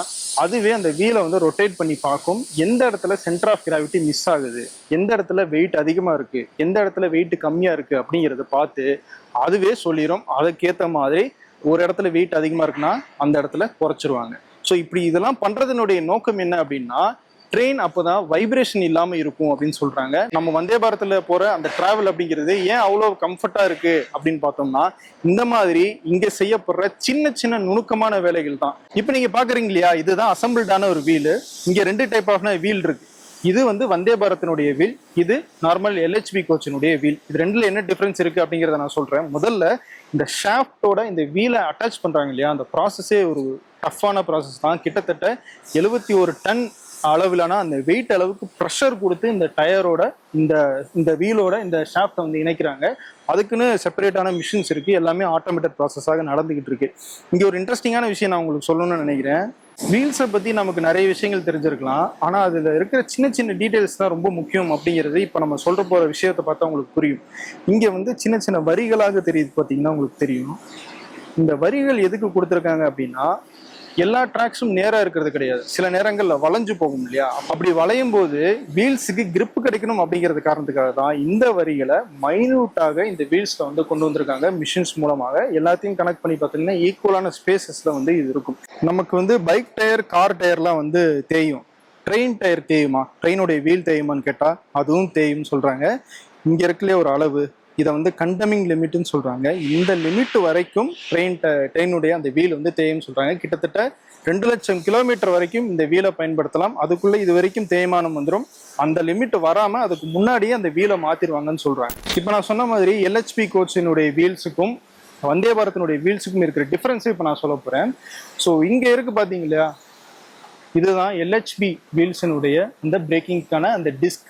அதுவே அந்த வீலை வந்து ரொட்டேட் பண்ணி பார்க்கும். எந்த இடத்துல சென்டர் ஆஃப் கிராவிட்டி மிஸ் ஆகுது, எந்த இடத்துல வெயிட் அதிகமா இருக்கு, எந்த இடத்துல வெயிட் கம்மியா இருக்கு அப்படிங்கிறத பார்த்து அதுவே சொல்லிடும். அதுக்கேற்ற மாதிரி ஒரு இடத்துல வெயிட் அதிகமா இருக்குன்னா அந்த இடத்துல குறைச்சிருவாங்க. ஸோ இப்படி இதெல்லாம் பண்றதுனுடைய நோக்கம் என்ன அப்படின்னா ட்ரெயின் அப்போதான் வைப்ரேஷன் இல்லாம இருக்கும் அப்படின்னு சொல்றாங்க. நம்ம வந்தே பாரத்ல போற அந்த டிராவல் அப்படிங்கிறது ஏன் அவ்வளவு கம்ஃபர்ட்டா இருக்கு அப்படின்னு பார்த்தோம்னா இந்த மாதிரி இங்க செய்யப்படுற சின்ன சின்ன நுணுக்கமான வேலைகள் தான். இப்போ நீங்க பாக்குறீங்க இல்லையா, இதுதான் அசம்பிள்டான ஒரு வீல். இங்க 2 டைப் ஆஃப் வீல் இருக்கு. இது வந்து வந்தே பாரத்தினுடைய வீல், இது நார்மல் எல்ஹெச்பி கோச்சினுடைய வீல். இது ரெண்டுல என்ன டிஃபரன்ஸ் இருக்கு அப்படிங்கிறத நான் சொல்றேன். முதல்ல இந்த ஷாஃப்டோட இந்த வீலை அட்டாச் பண்றாங்க இல்லையா, அந்த ப்ராசஸே ஒரு டஃப்பான ப்ராசஸ் தான். கிட்டத்தட்ட 71 டன் அளவிலான அந்த வெயிட் அளவுக்கு ப்ரெஷர் கொடுத்து இந்த டயரோட இந்த வீலோட இந்த ஷாஃப்டை வந்து இணைக்கிறாங்க. அதுக்குன்னு செப்பரேட்டான மிஷின்ஸ் இருக்கு. எல்லாமே ஆட்டோமேட்டட் ப்ராசஸாக நடந்துகிட்டு இருக்கு. இங்க ஒரு இன்ட்ரெஸ்டிங்கான விஷயம் நான் உங்களுக்கு சொல்லணும்னு நினைக்கிறேன். வீல்ஸை பத்தி நமக்கு நிறைய விஷயங்கள் தெரிஞ்சிருக்கலாம், ஆனா அதுல இருக்கிற சின்ன சின்ன டீடைல்ஸ் தான் ரொம்ப முக்கியம் அப்படிங்கிறது இப்ப நம்ம சொல்ற போற விஷயத்தை பார்த்தா உங்களுக்கு புரியும். இங்க வந்து சின்ன சின்ன வரிகளாக தெரியுது. பாத்தீங்கன்னா உங்களுக்கு தெரியும், இந்த வரிகள் எதுக்கு கொடுத்துருக்காங்க அப்படின்னா, எல்லா ட்ராக்ஸும் நேரா இருக்கிறது கிடையாது. சில நேரங்கள்ல வளைஞ்சு போகும் இல்லையா? அப்படி வளையும் போது வீல்ஸுக்கு கிரிப் கிடைக்கணும் அப்படிங்கிறது காரணத்துக்காக தான் இந்த வரிகளை மைன்யூட்டாக இந்த வீல்ஸ்ல வந்து கொண்டு வந்திருக்காங்க. மிஷின்ஸ் மூலமாக எல்லாத்தையும் கனெக்ட் பண்ணி பார்த்தீங்கன்னா ஈக்குவலான ஸ்பேசஸ்ல வந்து இது இருக்கும். நமக்கு வந்து பைக் டயர், கார் டயர்லாம் வந்து தேயும். ட்ரெயின் டயர் தேயுமா? ட்ரெயினுடைய வீல் தேயுமான்னு கேட்டா அதுவும் தேயும்னு சொல்றாங்க. இங்க இருக்கலே ஒரு அளவு, இதை வந்து கண்டமிங் லிமிட்னு சொல்றாங்க. இந்த லிமிட் வரைக்கும் ட்ரெயினுடைய அந்த வீல் வந்து தேயும் சொல்றாங்க. கிட்டத்தட்ட 2 லட்சம் கிலோமீட்டர் வரைக்கும் இந்த வீலை பயன்படுத்தலாம். அதுக்குள்ள இது வரைக்கும் தேய்மானம் வந்துடும். அந்த லிமிட் வராம அதுக்கு முன்னாடியே அந்த வீலை மாத்திருவாங்கன்னு சொல்றாங்க. இப்போ நான் சொன்ன மாதிரி LHP கோச்சினுடைய வீல்ஸுக்கும் வந்தே பாரத்தினுடைய வீல்ஸுக்கும் இருக்கிற டிஃபரன்ஸ் இப்போ நான் சொல்ல போறேன். ஸோ இங்க இருக்கு பாத்தீங்க இல்லையா, இதுதான் LHP வீல்ஸினுடைய அந்த பிரேக்கிங்கான அந்த டிஸ்க்.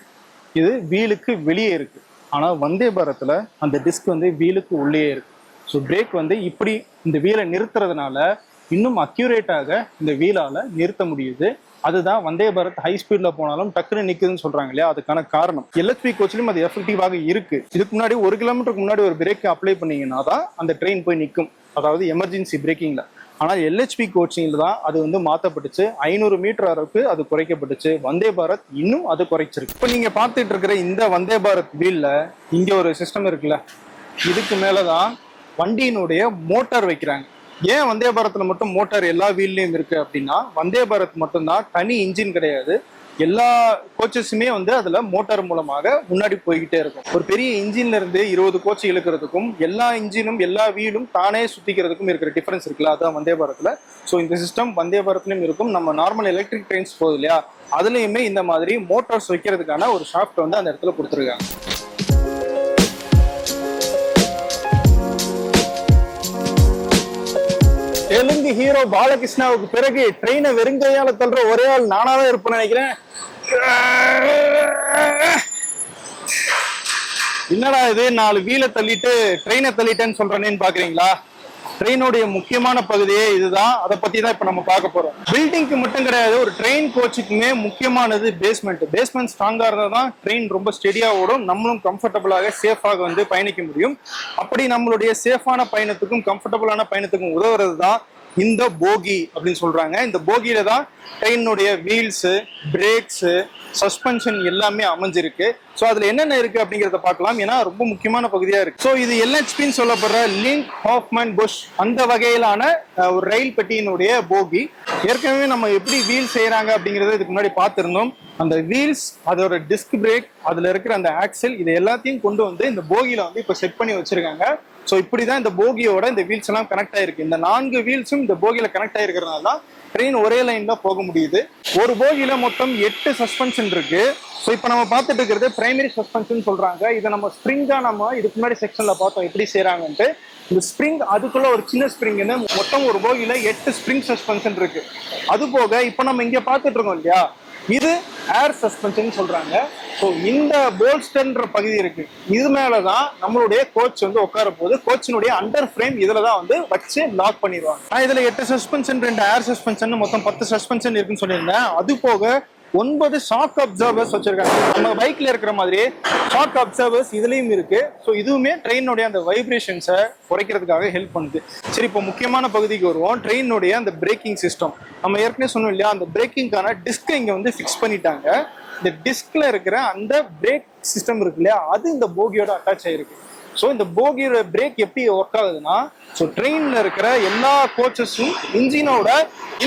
இது வீலுக்கு வெளியே இருக்கு. ஆனால் வந்தே பாரத்தில் அந்த டிஸ்க் வந்து வீலுக்கு உள்ளே இருக்கு. ஸோ பிரேக் வந்து இப்படி இந்த வீலை நிறுத்துறதுனால இன்னும் அக்யூரேட்டாக இந்த வீலால் நிறுத்த முடியுது. அதுதான் வந்தே பாரத் ஹை ஸ்பீடில் போனாலும் டக்குன்னு நிற்குதுன்னு சொல்றாங்க இல்லையா, அதுக்கான காரணம். LHP கோச்சிலும் அது எஃபெக்டிவாக இருக்கு. இதுக்கு முன்னாடி 1 கிலோமீட்டருக்கு முன்னாடி ஒரு பிரேக் அப்ளை பண்ணீங்கன்னா தான் அந்த ட்ரெயின் போய் நிற்கும், அதாவது எமர்ஜென்சி பிரேக்கிங்ல. ஆனால் LHP கோச்சிங்ல தான் அது வந்து மாற்றப்பட்டுச்சு. 500 மீட்டர் அளவுக்கு அது குறைக்கப்பட்டுச்சு. வந்தே பாரத் இன்னும் அது குறைச்சிருக்கு. இப்போ நீங்க பார்த்துட்டு இருக்கிற இந்த வந்தே பாரத் வீல்ல இங்க ஒரு சிஸ்டம் இருக்குல்ல, இதுக்கு மேலதான் வண்டியினுடைய மோட்டார் வைக்கிறாங்க. ஏன் வந்தே பாரத்ல மட்டும் மோட்டார் எல்லா வீல்லையும் இருக்கு அப்படின்னா, வந்தே பாரத் மட்டும்தான் தனி இன்ஜின் கிடையாது. எல்லா கோச்சஸுமே வந்து அதுல மோட்டார் மூலமாக முன்னாடி போய்கிட்டே இருக்கும். ஒரு பெரிய இன்ஜின்ல இருந்து 20 கோச் இழுக்கிறதுக்கும் எல்லா இன்ஜினும் எல்லா வீலும் தானே சுத்திக்கிறதுக்கும் இருக்கிற டிஃபரன்ஸ் இருக்குல்ல, அதான் வந்தே பாரத்ல. ஸோ இந்த சிஸ்டம் வந்தே பாரத்லயும் இருக்கும். நம்ம நார்மல் எலக்ட்ரிக் ட்ரெயின்ஸ் போகுது இல்லையா, அதுலயுமே இந்த மாதிரி மோட்டார்ஸ் வைக்கிறதுக்கான ஒரு ஷாஃப்ட் வந்து அந்த இடத்துல கொடுத்துருக்காங்க. தெலுங்கு ஹீரோ பாலகிருஷ்ணாவுக்கு பிறகு ட்ரெயினை வெறுங்கையால தள்ளுற ஒரே ஆள் நானாவே இருப்பேன்னு நினைக்கிறேன். என்னடா இது 4 வீலை தள்ளிட்டு ட்ரெயினை தள்ளிட்டேன்னு சொல்றேன்னு பாக்குறீங்களா? ட்ரெயினுடைய முக்கியமான பகுதியே இதுதான். அதை பத்தி தான் இப்ப நம்ம பார்க்க போறோம். பில்டிங்க்கு மட்டும் கிடையாது, ஒரு ட்ரெயின் கோச்சுக்குமே முக்கியமானது பேஸ்மெண்ட். பேஸ்மெண்ட் ஸ்ட்ராங்கா இருந்தா தான் ட்ரெயின் ரொம்ப ஸ்டெடியா ஓடும், நம்மளும் கம்ஃபர்டபுளாக சேஃபாக வந்து பயணிக்க முடியும். அப்படி நம்மளுடைய சேஃபான பயணத்துக்கும் கம்ஃபர்டபுளான பயணத்துக்கும் உதவுறது தான் இந்த போகி அப்படின்னு சொல்றாங்க. இந்த போகியில தான் ட்ரெயினுடைய வீல்ஸ், பிரேக்ஸ், சஸ்பென்ஷன் எல்லாமே அமைஞ்சிருக்கு. ஸோ அதுல என்னென்ன இருக்கு அப்படிங்கிறத பார்க்கலாம். ஏன்னா ரொம்ப முக்கியமான பகுதியா இருக்கு. ஸோ இது LHPன்னு சொல்லப்படுற லிங்க் ஹாஃப்மேன் புஷ் அந்த வகையிலான ஒரு ரயில் பெட்டியினுடைய போகி. ஏற்கனவே நம்ம எப்படி வீல் செய்யறாங்க அப்படிங்கறத இதுக்கு முன்னாடி பார்த்திருந்தோம். அந்த வீல்ஸ், அதோட டிஸ்க் பிரேக், அதுல இருக்கிற அந்த ஆக்சல், இது எல்லாத்தையும் கொண்டு வந்து இந்த போகியில வந்து இப்ப செட் பண்ணி வச்சிருக்காங்க. ஸோ இப்படிதான் இந்த போகியோட இந்த வீல்ஸ் எல்லாம் கனெக்ட் ஆயிருக்கு. இந்த 4 வீல்ஸும் இந்த போகியில கனெக்ட் ஆயிருக்கிறதுனால தான் ட்ரெயின் ஒரே லைன்ல போக முடியுது. ஒரு போகியில மொத்தம் 8 சஸ்பென்ஷன் இருக்கு. ஸோ இப்போ நம்ம பார்த்துட்டு இருக்கிறது பிரைமரி சஸ்பென்ஷன் சொல்றாங்க. இதை நம்ம ஸ்ப்ரிங்கா நம்ம இதுக்கு முன்னாடி செக்ஷன்ல பார்த்தோம் எப்படி செய்யறாங்கன்ட்டு. இந்த ஸ்ப்ரிங் அதுக்குள்ள ஒரு சின்ன ஸ்ப்ரிங்னு மொத்தம் ஒரு போகியில 8 ஸ்ப்ரிங் சஸ்பென்ஷன் இருக்கு. அது போக இப்போ நம்ம இங்க பார்த்துட்டு இருக்கோம் இல்லையா, இது ஏர் சஸ்பென்ஷன் சொல்றாங்க. ஸோ இந்த போல்ஸ்டர்ன்ற பகுதி இருக்கு, இது மேலதான் நம்மளுடைய கோச் வந்து உட்கார போகுது. கோச்சினுடைய அண்டர் ஃப்ரேம் இதுல தான் வந்து வச்சு லாக் பண்ணிடுவாங்க. இதுல 8 சஸ்பென்ஷன், 2 ஏர் சஸ்பென்ஷன், மொத்தம் 10 சஸ்பென்ஷன் இருக்குன்னு சொல்லியிருந்தேன். அது போக 9 ஷாக் அப்சர்வர்ஸ் வச்சிருக்காங்க. நம்ம பைக்ல இருக்கிற மாதிரி ஷாக் அப்சர்வர்ஸ் இதுலயும் இருக்கு. ஸோ இதுவுமே ட்ரெயினுடைய அந்த வைப்ரேஷன்ஸை குறைக்கிறதுக்காக ஹெல்ப் பண்ணுது. சரி, இப்போ முக்கியமான பகுதிக்கு வருவோம். ட்ரெயினுடைய அந்த பிரேக்கிங் சிஸ்டம். நம்ம ஏற்கனவே சொன்னோம் இல்லையா, அந்த பிரேக்கிங்கான டிஸ்கை இங்க வந்து ஃபிக்ஸ் பண்ணிட்டாங்க. இந்த டிஸ்க்ல இருக்கிற அந்த பிரேக் சிஸ்டம் இருக்கு இல்லையா, அது இந்த போகியோட அட்டாச் ஆயிருக்கு. ஸோ இந்த போகியோட பிரேக் எப்படி ஒர்க் ஆகுதுன்னா, ஸோ ட்ரெயின்ல இருக்கிற எல்லா கோச்சஸும் இன்ஜினோட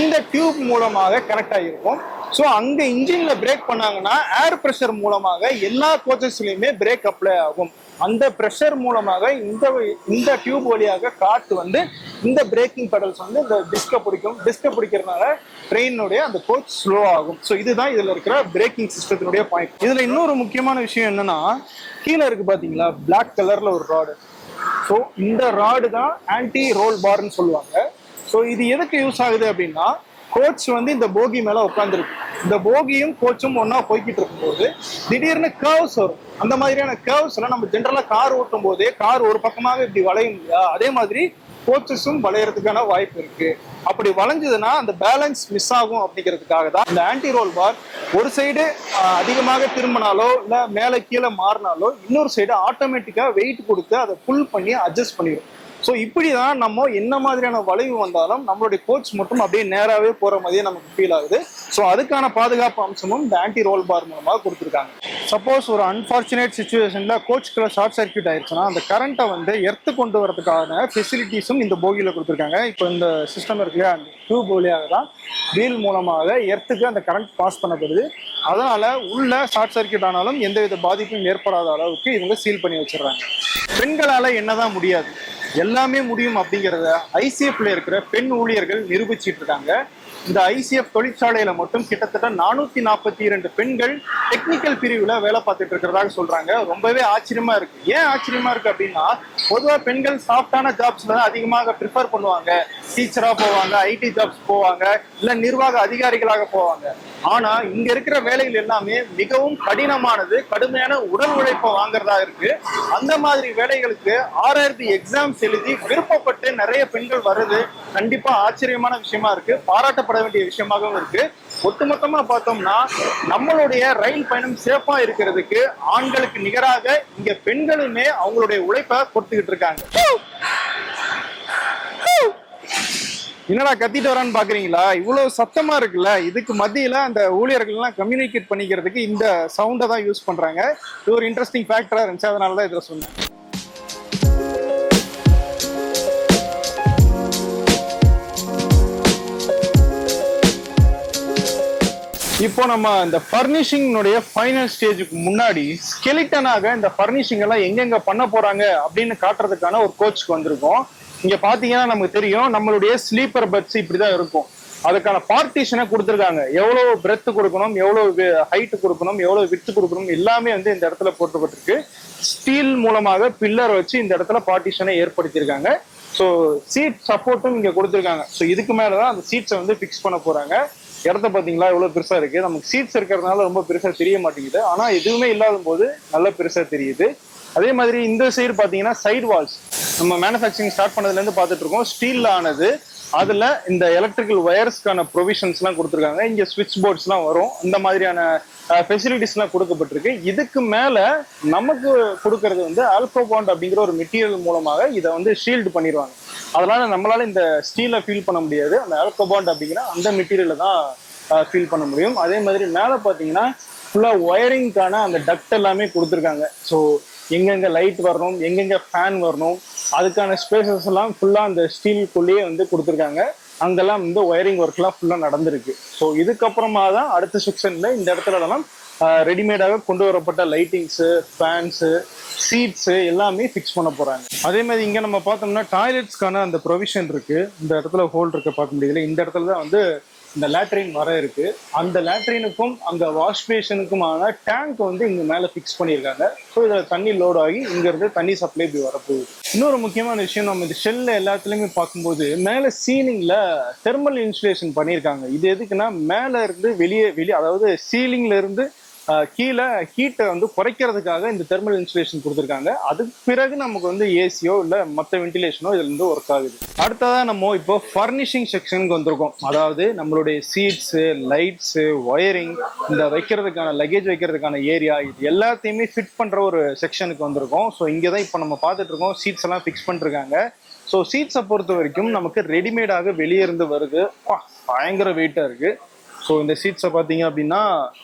இந்த டியூப் மூலமாக கனெக்ட் ஆகிருக்கும். ஸோ அங்க இன்ஜின்ல பிரேக் பண்ணாங்கன்னா ஏர் ப்ரெஷர் மூலமாக எல்லா கோச்சஸ்லயுமே பிரேக் அப்ளை ஆகும். அந்த ப்ரெஷர் மூலமாக இந்த டியூப் வழியாக காற்று வந்து இந்த பிரேக்கிங் பெடல்ஸ் வந்து இந்த டிஸ்கை பிடிக்கும். டிஸ்கை பிடிக்கிறதுனால ட்ரெயினுடைய அந்த கோச் ஸ்லோ ஆகும். ஸோ இதுதான் இதுல இருக்கிற பிரேக்கிங் சிஸ்டத்தினுடைய பாயிண்ட். இதுல இன்னொரு முக்கியமான விஷயம் என்னன்னா, கீழே இருக்கு பாத்தீங்களா பிளாக் கலர்ல ஒரு ராடு. ஸோ இந்த ராடு தான் ஆன்டி ரோல் பார்ன்னு சொல்லுவாங்க. ஸோ இது எதுக்கு யூஸ் ஆகுது அப்படின்னா, கோச் வந்து இந்த போகி மேல உட்காந்துருக்கு. இந்த போகியும் கோச்சும் ஒன்னா போய்கிட்டு இருக்கும்போது திடீர்னு கர்வ்ஸ் வரும். அந்த மாதிரியான கர்வ்ஸ் எல்லாம் நம்ம ஜென்ரலா கார் ஓட்டும் போதே கார் ஒரு பக்கமாக இப்படி வளையும் இல்லையா, அதே மாதிரி கோச்சஸும் வளையறதுக்கான வாய்ப்பு இருக்கு. அப்படி வளைஞ்சதுன்னா அந்த பேலன்ஸ் மிஸ் ஆகும் அப்படிங்கிறதுக்காக தான் இந்த ஆன்டி ரோல் பார் ஒரு சைடு அதிகமாக திரும்பினாலோ இல்ல மேல கீழே மாறினாலோ இன்னொரு சைடு ஆட்டோமேட்டிக்கா வெயிட் கொடுத்து அதை புல் பண்ணி அட்ஜஸ்ட் பண்ணிடும். ஸோ இப்படிதான் நம்ம என்ன மாதிரியான வளைவு வந்தாலும் நம்மளுடைய கோச் மட்டும் அப்படியே நேராகவே போற மாதிரியே நமக்கு ஃபீல் ஆகுது. ஸோ அதுக்கான பாதுகாப்பு அம்சமும் இந்த ஆன்டி ரோல் பார் மூலமாக கொடுத்துருக்காங்க. சப்போஸ் ஒரு அன்பார்ச்சுனேட் சுச்சுவேஷன்ல கோச்சுக்குள்ள ஷார்ட் சர்க்யூட் ஆயிடுச்சுன்னா அந்த கரண்ட்டை வந்து எர்த்து கொண்டு வரதுக்கான ஃபெசிலிட்டிஸும் இந்த போகியில கொடுத்துருக்காங்க. இப்போ இந்த சிஸ்டம் இருக்கு இல்லையா, அந்த டியூப் வழியாக தான் வீல் மூலமாக எர்த்துக்கு அந்த கரண்ட் பாஸ் பண்ணப்படுது. அதனால உள்ள ஷார்ட் சர்க்யூட் ஆனாலும் எந்தவித பாதிப்பும் ஏற்படாத அளவுக்கு இவங்க சீல் பண்ணி வச்சிடறாங்க. பெண்களால என்னதான் முடியாது, எல்லாமே முடியும் அப்படிங்கிறத ஐசிஎஃப்ல இருக்கிற பெண் ஊழியர்கள் நிரூபிச்சிட்டு இருக்காங்க. இந்த ஐசிஎஃப் தொழிற்சாலையில மட்டும் கிட்டத்தட்ட 442 பெண்கள் டெக்னிக்கல் பிரிவுல வேலை பார்த்துட்டு இருக்கிறதாக சொல்றாங்க. ரொம்பவே ஆச்சரியமா இருக்கு. ஏன் ஆச்சரியமா இருக்கு அப்படின்னா, பொதுவா பெண்கள் சாஃப்டான ஜாப்ஸ்ல தான் அதிகமாக ப்ரிஃபர் பண்ணுவாங்க. டீச்சரா போவாங்க, ஐடி ஜாப்ஸ் போவாங்க, இல்ல நிர்வாக அதிகாரிகளாக போவாங்க. ஆனா இங்க இருக்கிற வேலைகள் எல்லாமே மிகவும் கடினமானது, கடுமையான உடல் உழைப்பை வாங்குறதா இருக்கு. அந்த மாதிரி வேலைகளுக்கு RRB எக்ஸாம்ஸ் எழுதி விருப்பப்பட்டு நிறைய பெண்கள் வருது. கண்டிப்பா ஆச்சரியமான விஷயமா இருக்கு, பாராட்டப்பட வேண்டிய விஷயமாகவும் இருக்கு. ஒட்டுமொத்தமா பார்த்தோம்னா நம்மளுடைய ரயில் பயணம் சேஃபா இருக்கிறதுக்கு ஆண்களுக்கு நிகராக இங்க பெண்களுமே அவங்களுடைய உழைப்பை கொடுத்துக்கிட்டு இருக்காங்க. என்னடா கத்திட்டு வரான்னு பாக்குறீங்களா? இவ்வளவு சத்தமா இருக்குல்ல, இதுக்கு மத்தியில அந்த ஊழியர்கள் எல்லாம் கம்யூனிகேட் பண்ணிக்கிறதுக்கு இந்த சவுண்டை தான் யூஸ் பண்றாங்க. இது ஒரு இன்ட்ரெஸ்டிங் ஃபேக்டரா இருந்துச்சு, அதனாலதான் இதை சொன்னேன். இப்போ நம்ம இந்த ஃபர்னிஷிங்னுடைய ஃபைனல் ஸ்டேஜுக்கு முன்னாடி ஸ்கெலிட்டனாக இந்த ஃபர்னிஷிங் எல்லாம் எங்கெங்க பண்ண போறாங்க அப்படின்னு காட்டுறதுக்கான ஒரு கோச்சுக்கு வந்திருக்கோம். இங்க பாத்தீங்கன்னா நமக்கு தெரியும், நம்மளுடைய ஸ்லீப்பர் பெட்ஸ் இப்படிதான் இருக்கும். அதுக்கான பார்ட்டிஷனை கொடுத்துருக்காங்க. எவ்வளவு பிரெத் கொடுக்கணும், எவ்வளவு ஹைட் கொடுக்கணும், எவ்வளவு வித்து கொடுக்கணும், எல்லாமே வந்து இந்த இடத்துல போட்டுப்பட்டிருக்கு. ஸ்டீல் மூலமாக பில்லர் வச்சு இந்த இடத்துல பார்ட்டிஷனை ஏற்படுத்தியிருக்காங்க. ஸோ சீட் சப்போர்ட்டும் இங்க கொடுத்துருக்காங்க. ஸோ இதுக்கு மேலதான் அந்த சீட்ஸை வந்து பிக்ஸ் பண்ண போறாங்க. இடத்த பாத்தீங்களா எவ்வளவு பெருசா இருக்கு. நமக்கு சீட்ஸ் இருக்கிறதுனால ரொம்ப பெருசா தெரிய மாட்டேங்குது, ஆனா எதுவுமே இல்லாத போது நல்ல பெருசா தெரியுது. அதே மாதிரி இந்த சைடு பாத்தீங்கன்னா சைடு வால்ஸ் நம்ம மேனுஃபேக்சரிங் ஸ்டார்ட் பண்ணதுல இருந்து பார்த்துட்டு இருக்கோம். ஸ்டீல்ல ஆனது, அதுல இந்த எலக்ட்ரிக்கல் ஒயர்ஸ்க்கான ப்ரொவிஷன்ஸ் எல்லாம் கொடுத்துருக்காங்க. இங்க ஸ்விட்ச் போர்ட்ஸ் எல்லாம் வரும், இந்த மாதிரியான ஃபெசிலிட்டிஸ் எல்லாம் கொடுக்கப்பட்டிருக்கு. இதுக்கு மேல நமக்கு கொடுக்கறது வந்து ஆல்கோபாண்ட் அப்படிங்கிற ஒரு மெட்டீரியல் மூலமாக இதை வந்து ஷீல்டு பண்ணிடுவாங்க. அதனால நம்மளால இந்த ஸ்டீலை ஃபீல் பண்ண முடியாது, அந்த ஆல்கோபாண்ட் அப்படிங்கிற அந்த மெட்டீரியலை தான் ஃபீல் பண்ண முடியும். அதே மாதிரி மேல பாத்தீங்கன்னா ஃபுல்லா ஒயரிங்கான அந்த டக்ட் எல்லாமே கொடுத்துருக்காங்க. ஸோ எங்கெங்க லைட் வரணும், எங்கெங்க ஃபேன் வரணும், அதுக்கான ஸ்பேசஸ் எல்லாம் ஃபுல்லா அந்த ஸ்டீலுக்குள்ளேயே வந்து கொடுத்துருக்காங்க. அங்கெல்லாம் வந்து ஒயரிங் ஒர்க் எல்லாம் ஃபுல்லா நடந்திருக்கு. ஸோ இதுக்கப்புறமா தான் அடுத்த செக்ஷன்ல இந்த இடத்துல எல்லாம் ரெடிமேடாக கொண்டு வரப்பட்ட லைட்டிங்ஸு, ஃபேன்ஸு, சீட்ஸு எல்லாமே ஃபிக்ஸ் பண்ண போறாங்க. அதே மாதிரி இங்க நம்ம பார்த்தோம்னா டாய்லெட்ஸ்க்கான அந்த ப்ரொவிஷன் இருக்கு. இந்த இடத்துல ஹோல் இருக்க பார்க்க முடியல. இந்த இடத்துல தான் வந்து இந்த லேட்ரின் வர இருக்கு. அந்த லேட்ரினுக்கும் அங்க வாஷ் பேஷனுக்குமான டேங்க் வந்து இங்க மேல ஃபிக்ஸ் பண்ணியிருக்காங்க. ஸோ இதுல தண்ணி லோட் ஆகி இங்க இருந்து தண்ணி சப்ளை இப்படி வரப்போகுது. இன்னொரு முக்கியமான விஷயம், நம்ம இந்த ஷெல்ல எல்லாத்துலயுமே பார்க்கும்போது மேல சீலிங்ல தெர்மல் இன்சுலேஷன் பண்ணியிருக்காங்க. இது எதுக்குன்னா மேல இருந்து வெளியே அதாவது சீலிங்ல இருந்து கீழே ஹீட்டை வந்து குறைக்கிறதுக்காக இந்த தெர்மல் இன்சுலேஷன் கொடுத்துருக்காங்க. அதுக்கு பிறகு நமக்கு வந்து ஏசியோ இல்லை மற்ற வென்டிலேஷனோ இதுல இருந்து ஒர்க் ஆகுது. அடுத்ததான் நம்ம இப்போ ஃபர்னிஷிங் செக்ஷனுக்கு வந்திருக்கோம். அதாவது நம்மளுடைய சீட்ஸு, லைட்ஸு, ஒயரிங், இந்த வைக்கிறதுக்கான லக்கேஜ் வைக்கிறதுக்கான ஏரியா, இது எல்லாத்தையுமே ஃபிட் பண்ற ஒரு செக்ஷனுக்கு வந்திருக்கோம். ஸோ இங்கே தான் இப்போ நம்ம பார்த்துட்டு இருக்கோம். சீட்ஸ் எல்லாம் ஃபிக்ஸ் பண்ணிருக்காங்க. ஸோ சீட்ஸை பொறுத்த வரைக்கும் நமக்கு ரெடிமேடாக வெளியே இருந்து வருது. பயங்கர வெயிட்டா இருக்கு. ஸோ இந்த சீட்ஸை பார்த்தீங்க அப்படின்னா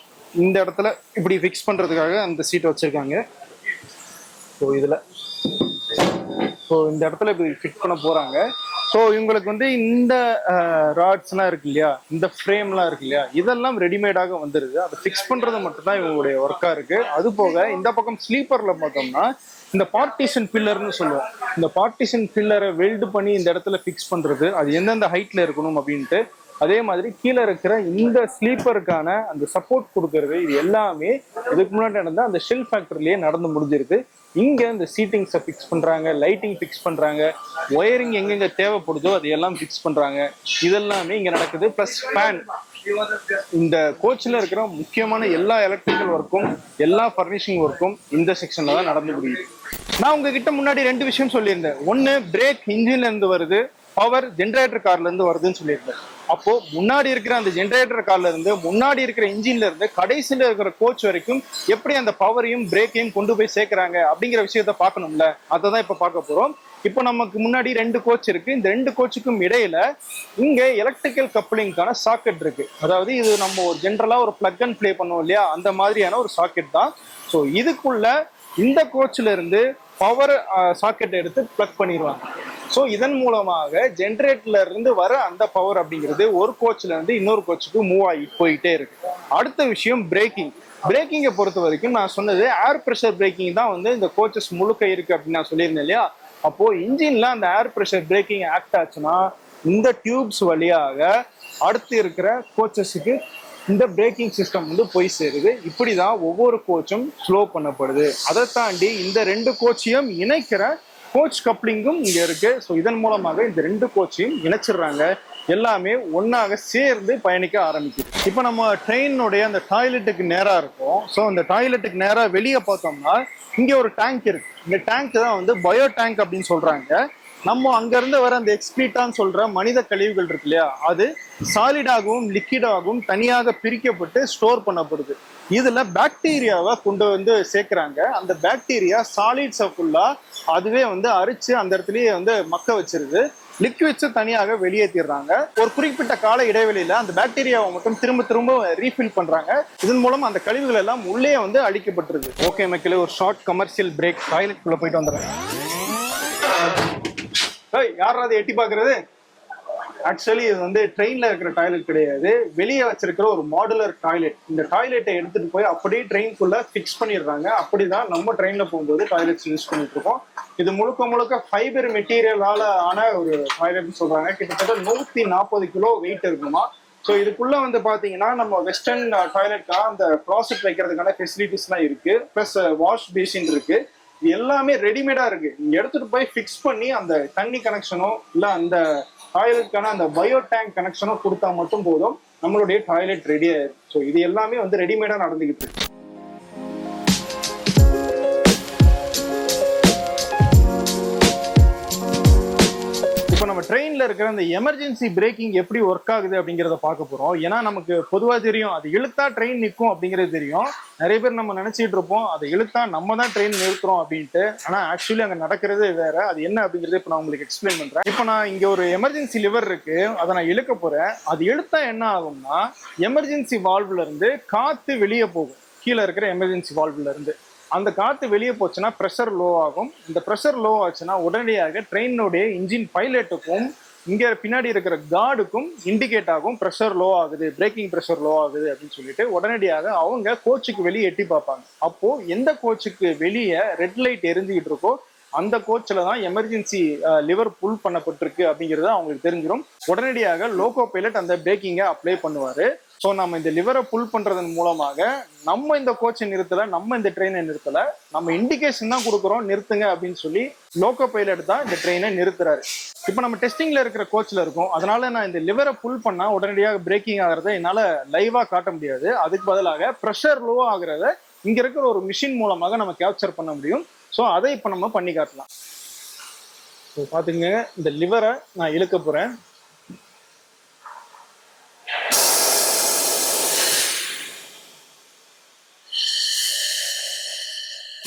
இந்த இடத்துல இப்படி ஃபிக்ஸ் பண்றதுக்காக அந்த சீட் வச்சிருக்காங்க. ஸோ இதுல இந்த இடத்துல இப்படி ஃபிட் பண்ண போறாங்க. ஸோ இவங்களுக்கு வந்து இந்த ராட்ஸ்லாம் இருக்கு இல்லையா, இந்த ஃப்ரேம்லாம் இருக்கு இல்லையா, இதெல்லாம் ரெடிமேடாக வந்துருது. அதை ஃபிக்ஸ் பண்றது மட்டும்தான் இவங்களுடைய ஒர்க்கா இருக்கு. அது போக இந்த பக்கம் ஸ்லீப்பர்ல பார்த்தோம்னா இந்த பார்ட்டிஷன் பில்லர்னு சொல்லுவோம். இந்த பார்ட்டிஷன் பில்லரை வெல்டு பண்ணி இந்த இடத்துல ஃபிக்ஸ் பண்றது, அது எந்தெந்த ஹைட்ல இருக்கணும் அப்படின்ட்டு. அதே மாதிரி கீழே இருக்கிற இந்த ஸ்லீப்பருக்கான அந்த சப்போர்ட் கொடுக்கறது, இது எல்லாமே இதுக்கு முன்னாடி நடந்த அந்த ஷெல் ஃபேக்டரிலேயே நடந்து முடிஞ்சிருக்கு. இங்க இந்த சீட்டிங்ஸை ஃபிக்ஸ் பண்றாங்க, லைட்டிங் ஃபிக்ஸ் பண்றாங்க, ஒயரிங் எங்கெங்க தேவைப்படுதோ அதையெல்லாம் ஃபிக்ஸ் பண்றாங்க. இதெல்லாமே இங்க நடக்குது. பிளஸ் ஃபேன், இந்த கோச்சில் இருக்கிற முக்கியமான எல்லா எலக்ட்ரிக்கல் ஒர்க்கும், எல்லா ஃபர்னிஷிங் ஒர்க்கும் இந்த செக்ஷன்ல தான் நடந்து முடியுது. நான் உங்ககிட்ட முன்னாடி 2 விஷயம் சொல்லியிருந்தேன். ஒன்னு பிரேக் இன்ஜின்ல இருந்து வருது, பவர் ஜென்ரேட்டர் கார்ல இருந்து வருதுன்னு சொல்லியிருந்தேன். அப்போ முன்னாடி இருக்கிற அந்த ஜென்ரேட்டர் கார்ல இருந்து, முன்னாடி இருக்கிற இன்ஜின்ல இருந்து கடைசியில இருக்கிற கோச் வரைக்கும் எப்படி அந்த பவரையும் பிரேக்கையும் கொண்டு போய் சேர்க்கிறாங்க அப்படிங்கிற விஷயத்த பார்க்கணும்ல, அதை தான் இப்ப பார்க்க போறோம். இப்போ நமக்கு முன்னாடி 2 கோச் இருக்கு. இந்த 2 கோச்சுக்கும் இடையில இங்க எலக்ட்ரிக்கல் கப்ளிங்கான சாக்கெட் இருக்கு. அதாவது இது நம்ம ஒரு ஜென்ரலா ஒரு பிளக் அண்ட் பிளே பண்ணுவோம் இல்லையா, அந்த மாதிரியான ஒரு சாக்கெட் தான். ஸோ இதுக்குள்ள இந்த கோச்ல இருந்து பவர் சாக்கெட் எடுத்து பிளக் பண்ணிடுவாங்க. ஸோ இதன் மூலமாக ஜென்ரேட்டர்ல இருந்து வர அந்த பவர் அப்படிங்கிறது ஒரு கோச்ல இருந்து இன்னொரு கோச்சுக்கு மூவ் ஆகி போயிட்டே இருக்கு. அடுத்த விஷயம் பிரேக்கிங். பிரேக்கிங்கை பொறுத்த வரைக்கும் நான் சொன்னது ஏர் ப்ரெஷர் பிரேக்கிங் தான் வந்து இந்த கோச்சஸ் முழுக்க இருக்கு அப்படின்னு நான் சொல்லியிருந்தேன் இல்லையா. அப்போ இன்ஜின்ல அந்த ஏர் ப்ரெஷர் பிரேக்கிங் ஆக்ட் ஆச்சுன்னா இந்த டியூப்ஸ் வழியாக அடுத்து இருக்கிற கோச்சஸுக்கு இந்த பிரேக்கிங் சிஸ்டம் வந்து போய் சேருது. இப்படிதான் ஒவ்வொரு கோச்சும் ஸ்லோ பண்ணப்படுது. அதை தாண்டி இந்த 2 கோச்சையும் இணைக்கிற கோச் கப்ளிங்கும் இங்க இருக்கு. ஸோ இதன் மூலமாக இந்த 2 கோச்சையும் இணைச்சிடுறாங்க. எல்லாமே ஒன்னாக சேர்ந்து பயணிக்க ஆரம்பிக்குது. இப்போ நம்ம ட்ரெயினுடைய அந்த டாய்லெட்டுக்கு நேரா இருக்கும். ஸோ அந்த டாய்லெட்டுக்கு நேரா வெளியே பார்த்தோம்னா இங்க ஒரு டேங்க் இருக்கு. இந்த டேங்க் தான் வந்து பயோ டேங்க் அப்படின்னு சொல்றாங்க. நம்ம அங்கிருந்து வர அந்த எக்ஸ்கிரீட்டான்னு சொல்ற மனித கழிவுகள் இருக்கு இல்லையா, அது சாலிடாகவும் லிக்விடாகவும் தனியாக பிரிக்கப்பட்டு ஸ்டோர் பண்ணப்படுது. இதுல பாக்டீரியாவை கொண்டு வந்து சேர்க்கிறாங்க. அந்த பாக்டீரியா சாலிட்ஸை ஃபுல்லா அதுவே வந்து அரிச்சு அந்த இடத்துலயே வந்து மக்க வச்சிருது. லிக்விட்ஸை தனியாக வெளியேற்றிடுறாங்க. ஒரு குறிப்பிட்ட கால இடைவெளியில அந்த பாக்டீரியாவை மட்டும் திரும்ப திரும்ப ரீஃபில் பண்றாங்க. இதன் மூலம் அந்த கழிவுகள் எல்லாம் உள்ளே வந்து அழிக்கப்படுறது. ஓகே மக்களே, ஒரு ஷார்ட் கமர்ஷியல் பிரேக். டாய்லெட் குள்ள போயிட்டு வந்துடுறேன். யாராவது எட்டி பாக்குறது? ஆக்சுவலி இது வந்து ட்ரெயின்ல இருக்கிற டாய்லெட் கிடையாது, வெளியே வச்சிருக்கிற ஒரு மாடுலர் டாய்லெட். இந்த டாய்லெட்டை எடுத்துட்டு போய் அப்படியே ட்ரெயின்குள்ள ஃபிக்ஸ் பண்ணிடுறாங்க. அப்படிதான் நம்ம ட்ரெயின்ல போகும்போது டாய்லெட்ஸ் யூஸ் பண்ணிட்டு இருக்கோம். இது முழுக்க முழுக்க ஃபைபர் மெட்டீரியலால ஆன ஒரு டாய்லெட்னு சொல்றாங்க. கிட்டத்தட்ட 140 கிலோ வெயிட் இருக்குமா. ஸோ இதுக்குள்ள வந்து பாத்தீங்கன்னா நம்ம வெஸ்டர்ன் டாய்லெட்கான அந்த க்ளாசெட் வைக்கிறதுக்கான ஃபெசிலிட்டிஸ்லாம் இருக்கு. ப்ளஸ் வாஷ் பேசின் இருக்கு. இது எல்லாமே ரெடிமேடா இருக்கு. நீங்க எடுத்துட்டு போய் ஃபிக்ஸ் பண்ணி அந்த தண்ணி கனெக்ஷனோ இல்ல அந்த டாய்லெட்கான அந்த பயோ டேங்க் கனெக்ஷனோ கொடுத்தா மட்டும் போதும், நம்மளுடைய டாய்லெட் ரெடி ஆயிடும். ஸோ இது எல்லாமே வந்து ரெடிமேடா நடந்துகிட்டு இருக்கு. இப்போ நம்ம ட்ரெயின்ல இருக்கிற அந்த எமர்ஜென்சி பிரேக்கிங் எப்படி ஒர்க் ஆகுது அப்படிங்கிறத பார்க்க போறோம். ஏன்னா நமக்கு பொதுவாக தெரியும் அது இழுத்தா ட்ரெயின் நிற்கும் அப்படிங்கிறது தெரியும். நிறைய பேர் நம்ம நினைச்சிட்டு இருப்போம் அதை இழுத்தா நம்ம தான் ட்ரெயின் நிறுத்துறோம் அப்படின்ட்டு. ஆனா ஆக்சுவலி அங்க நடக்கிறது வேற. அது என்ன அப்படிங்கறத இப்போ நான் உங்களுக்கு எக்ஸ்பிளைன் பண்றேன். இப்போ நான் இங்க ஒரு எமர்ஜென்சி லிவர் இருக்கு, அதை நான் இழுக்க போறேன். அது இழுத்தா என்ன ஆகும்னா எமர்ஜென்சி வால்வ்ல இருந்து காத்து வெளியே போகும். கீழே இருக்கிற எமர்ஜென்சி வால்வ்ல இருந்து அந்த காத்து வெளியே போச்சுன்னா ப்ரெஷர் லோ ஆகும். இந்த ப்ரெஷர் லோ ஆச்சுன்னா உடனடியாக ட்ரெயினுடைய இன்ஜின் பைலட்டுக்கும் இங்க பின்னாடி இருக்கிற கார்டுக்கும் இண்டிகேட் ஆகும் ப்ரெஷர் லோ ஆகுது, பிரேக்கிங் ப்ரெஷர் லோ ஆகுது அப்படின்னு சொல்லிட்டு உடனடியாக அவங்க கோச்சுக்கு வெளியே எட்டி பார்ப்பாங்க. அப்போ எந்த கோச்சுக்கு வெளியே ரெட் லைட் எரிஞ்சுக்கிட்டு இருக்கோ அந்த கோச்சில் தான் எமர்ஜென்சி லிவர் புல் பண்ணப்பட்டிருக்கு அப்படிங்கிறது அவங்களுக்கு தெரிஞ்சிடும். உடனடியாக லோகோ பைலட் அந்த பிரேக்கிங்கை அப்ளை பண்ணுவாரு. ஸோ நம்ம இந்த லிவரை புல் பண்றதன் மூலமாக நம்ம இந்த கோச்சை நிறுத்தல, நம்ம இந்த ட்ரெயினை நிறுத்தல, நம்ம இண்டிகேஷன் தான் கொடுக்குறோம் நிறுத்துங்க அப்படின்னு சொல்லி லோகோ பைலட் தான் இந்த ட்ரெயினை நிறுத்துறாரு. இப்போ நம்ம டெஸ்டிங்ல இருக்கிற கோச்சில் இருக்கும். அதனால நான் இந்த லிவரை புல் பண்ணா உடனடியாக பிரேக்கிங் ஆகிறத என்னால் லைவா காட்ட முடியாது. அதுக்கு பதிலாக ப்ரெஷர் லோ ஆகுறத இங்க இருக்கிற ஒரு மிஷின் மூலமாக நம்ம கேப்சர் பண்ண முடியும். ஸோ அதை இப்போ நம்ம பண்ணி காட்டலாம். ஸோ பாத்துங்க, இந்த லிவரை நான் இழுக்க போறேன்.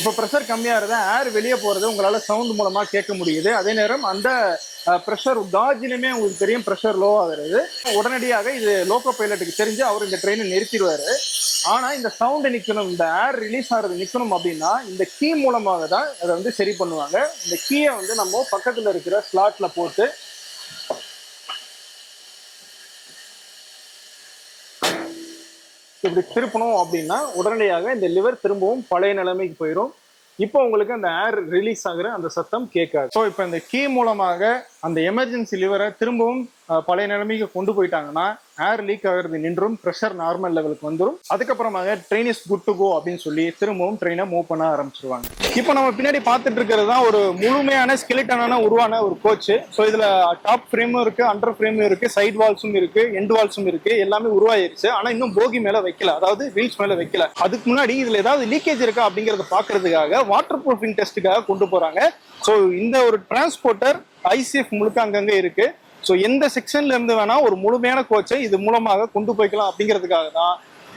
இப்போ ப்ரெஷர் கம்மியாகிறத ஏர் வெளியே போகிறது உங்களால் சவுண்ட் மூலமாக கேட்க முடியுது. அதே நேரம் அந்த ப்ரெஷர் காஜிலுமே உங்களுக்கு தெரியும் ப்ரெஷர் லோ ஆகிறது. உடனடியாக இது லோகோ பைலட்டுக்கு தெரிஞ்சு அவர் இந்த ட்ரெயினை நிறுத்திடுவார். ஆனால் இந்த சவுண்டு நிற்கணும், இந்த ஏர் ரிலீஸ் ஆகிறது நிற்கணும் அப்படின்னா இந்த கீ மூலமாக தான் அதை வந்து சரி பண்ணுவாங்க. இந்த கீயை வந்து நம்ம பக்கத்தில் இருக்கிற ஸ்லாட்ல போட்டு இப்படி திருப்பணும் அப்படின்னா உடனடியாக இந்த லிவர் திரும்பவும் பழைய நிலைமைக்கு போயிடும். இப்போ உங்களுக்கு அந்த ஏர் ரிலீஸ் ஆகுற அந்த சத்தம் கேட்காது. ஸோ இப்போ இந்த கீ மூலமாக அந்த எமர்ஜென்சி லிவரை திரும்பவும் பழைய நிலைமைக்கு கொண்டு போயிட்டாங்கன்னா ஏர் லீக் ஆகிறது நின்றும், ப்ரெஷர் நார்மல் லெவலுக்கு வந்துடும். அதுக்கப்புறமாக train is good to go அப்படின்னு சொல்லி திரும்பவும் ட்ரெயினை மூவ் பண்ண ஆரம்பிச்சிருவாங்க. இப்போ நம்ம பின்னாடி பார்த்துட்டு இருக்கிறது தான் ஒரு முழுமையான ஸ்கெலிட்டனான உருவான ஒரு கோச். ஸோ இதுல டாப் ஃப்ரேமும் இருக்கு, அண்டர் ஃப்ரேமும் இருக்கு, சைட் வால்ஸும் இருக்கு, எண்ட் வால்ஸும் இருக்கு, எல்லாமே உருவாயிருச்சு. ஆனா இன்னும் போகி மேல வைக்கல, அதாவது வீல்ஸ் மேல வைக்கல. அதுக்கு முன்னாடி இதுல ஏதாவது லீக்கேஜ் இருக்கா அப்படிங்கறத பாக்குறதுக்காக வாட்டர் ப்ரூஃபிங் டெஸ்ட்டுக்காக கொண்டு போறாங்க. ஸோ இந்த ஒரு டிரான்ஸ்போர்ட்டர் ஐசிஎஃப் முழுக்க அங்கங்க இருக்கு. ஸோ எந்த செக்ஷன்ல இருந்து வேணா ஒரு முழுமையான கோச்சை இது மூலமாக கொண்டு போய்க்கலாம் அப்படிங்கிறதுக்காக தான்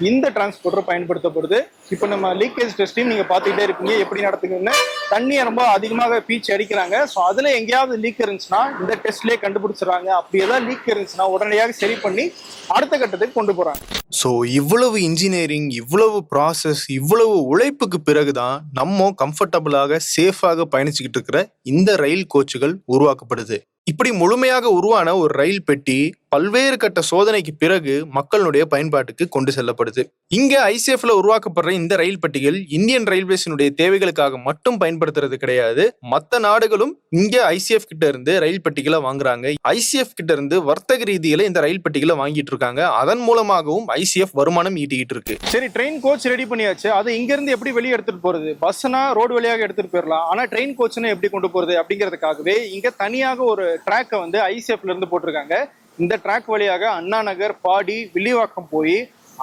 இந்த டிரான்ஸ்போர்ட்டர் பயன்படுத்தப்படுது. இப்போ நம்ம லீக்கேஜ் டெஸ்டையும் நீங்க பார்த்துக்கிட்டே இருப்பீங்க எப்படி நடத்துக்குன்னு. தண்ணியை ரொம்ப அதிகமாக பீச்சு அடிக்கிறாங்க. ஸோ அதுல எங்கேயாவது லீக் இருந்துச்சுன்னா இந்த டெஸ்ட்லேயே கண்டுபிடிச்சிடறாங்க. அப்படி ஏதாவது லீக் இருந்துச்சுன்னா உடனடியாக சரி பண்ணி அடுத்த கட்டத்துக்கு கொண்டு போறாங்க. ஸோ இவ்வளவு இன்ஜினியரிங், இவ்வளவு ப்ராசஸ், இவ்வளவு உழைப்புக்கு பிறகுதான் நம்ம கம்ஃபர்டபுளாக சேஃபாக பயணிச்சுக்கிட்டு இருக்கிற இந்த ரயில் கோச்சுகள் உருவாக்கப்படுது. இப்படி முழுமையாக உருவான ஒரு ரயில் பெட்டி பல்வேறு கட்ட சோதனைக்கு பிறகு மக்களுடைய பயன்பாட்டுக்கு கொண்டு செல்லப்படுது. இங்க ஐசிஎஃப்ல உருவாக்கப்படுற இந்த ரயில் பெட்டிகள் இந்தியன் ரயில்வேஸினுடைய தேவைகளுக்காக மட்டும் பயன்படுத்துறது கிடையாது. மற்ற நாடுகளும் இங்க ஐசிஎஃப் கிட்ட இருந்து ரயில் பெட்டிகளை வாங்குறாங்க. ஐசிஎஃப் கிட்ட இருந்து வர்த்தக ரீதியில இந்த ரயில் பெட்டிகளை வாங்கிட்டு இருக்காங்க. அதன் மூலமாகவும் ஐசிஎஃப் வருமானம் ஈட்டிக்கிட்டு இருக்கு. சரி, ட்ரெயின் கோச் ரெடி பண்ணியாச்சு. அது இங்க இருந்து எப்படி வெளியே எடுத்துட்டு போறது? பஸ்னா ரோடு வழியாக எடுத்துட்டு போயிடலாம். ஆனா ட்ரெயின் கோச்னு எப்படி கொண்டு போறது அப்படிங்கிறதுக்காகவே இங்க தனியாக ஒரு ட்ராக்கை வந்து ஐசிஎஃப்ல இருந்து போட்டிருக்காங்க. இந்த ட்ராக் வழியாக அண்ணா நகர், பாடி, வில்லிவாக்கம் போய்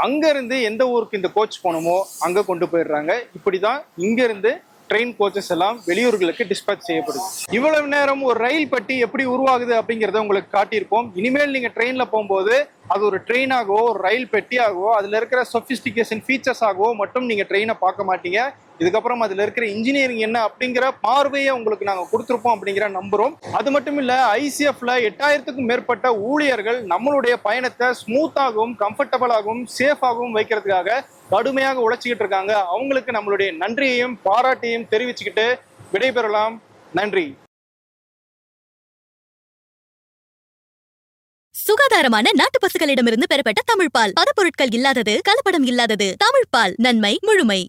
அங்க இருந்து எந்த ஊருக்கு இந்த கோச் போகணுமோ அங்க கொண்டு போயிடுறாங்க. இப்படிதான் இங்க இருந்து ட்ரெயின் கோச்சஸ் எல்லாம் வெளியூர்களுக்கு டிஸ்பேச் செய்யப்படுது. இவ்வளவு நேரம் ஒரு ரயில் பெட்டி எப்படி உருவாகுது அப்படிங்கறத உங்களுக்கு காட்டியிருப்போம். இனிமேல் நீங்க ட்ரெயின்ல போகும்போது அது ஒரு ட்ரெயினாகவோ ஒரு ரயில் பெட்டியாகவோ அதுல இருக்கிற சொபிஸ்டிகேஷன் ஃபீச்சர்ஸ் ஆகவோ மட்டும் நீங்க ட்ரெயினை பார்க்க மாட்டீங்க. இதுக்கப்புறம் அதுல இருக்கிற இன்ஜினியரிங் என்ன அப்படிங்கிற பார்வையை உங்களுக்கு நாங்க கொடுத்துருப்போம் அப்படிங்கிற நம்புறோம். அது மட்டும் இல்ல, ஐசிஎஃப்ல 8000க்கும் மேற்பட்ட ஊழியர்கள் நம்மளுடைய பயணத்தை ஸ்மூத்தாகவும் கம்ஃபர்டபுளாகவும் சேஃபாகவும் வைக்கிறதுக்காக கடுமையாக உழைச்சிக்கிட்டு இருக்காங்க. அவங்களுக்கு நம்மளுடைய நன்றியையும் பாராட்டையும் தெரிவிச்சுக்கிட்டு விடைபெறலாம். நன்றி. சுகாதாரமான நாட்டு பசுக்களிடமிருந்து பெறப்பட்ட தமிழ்பால். பதப்பொருட்கள் இல்லாதது, கலப்படம் இல்லாதது. தமிழ்பால், நன்மை முழுமை.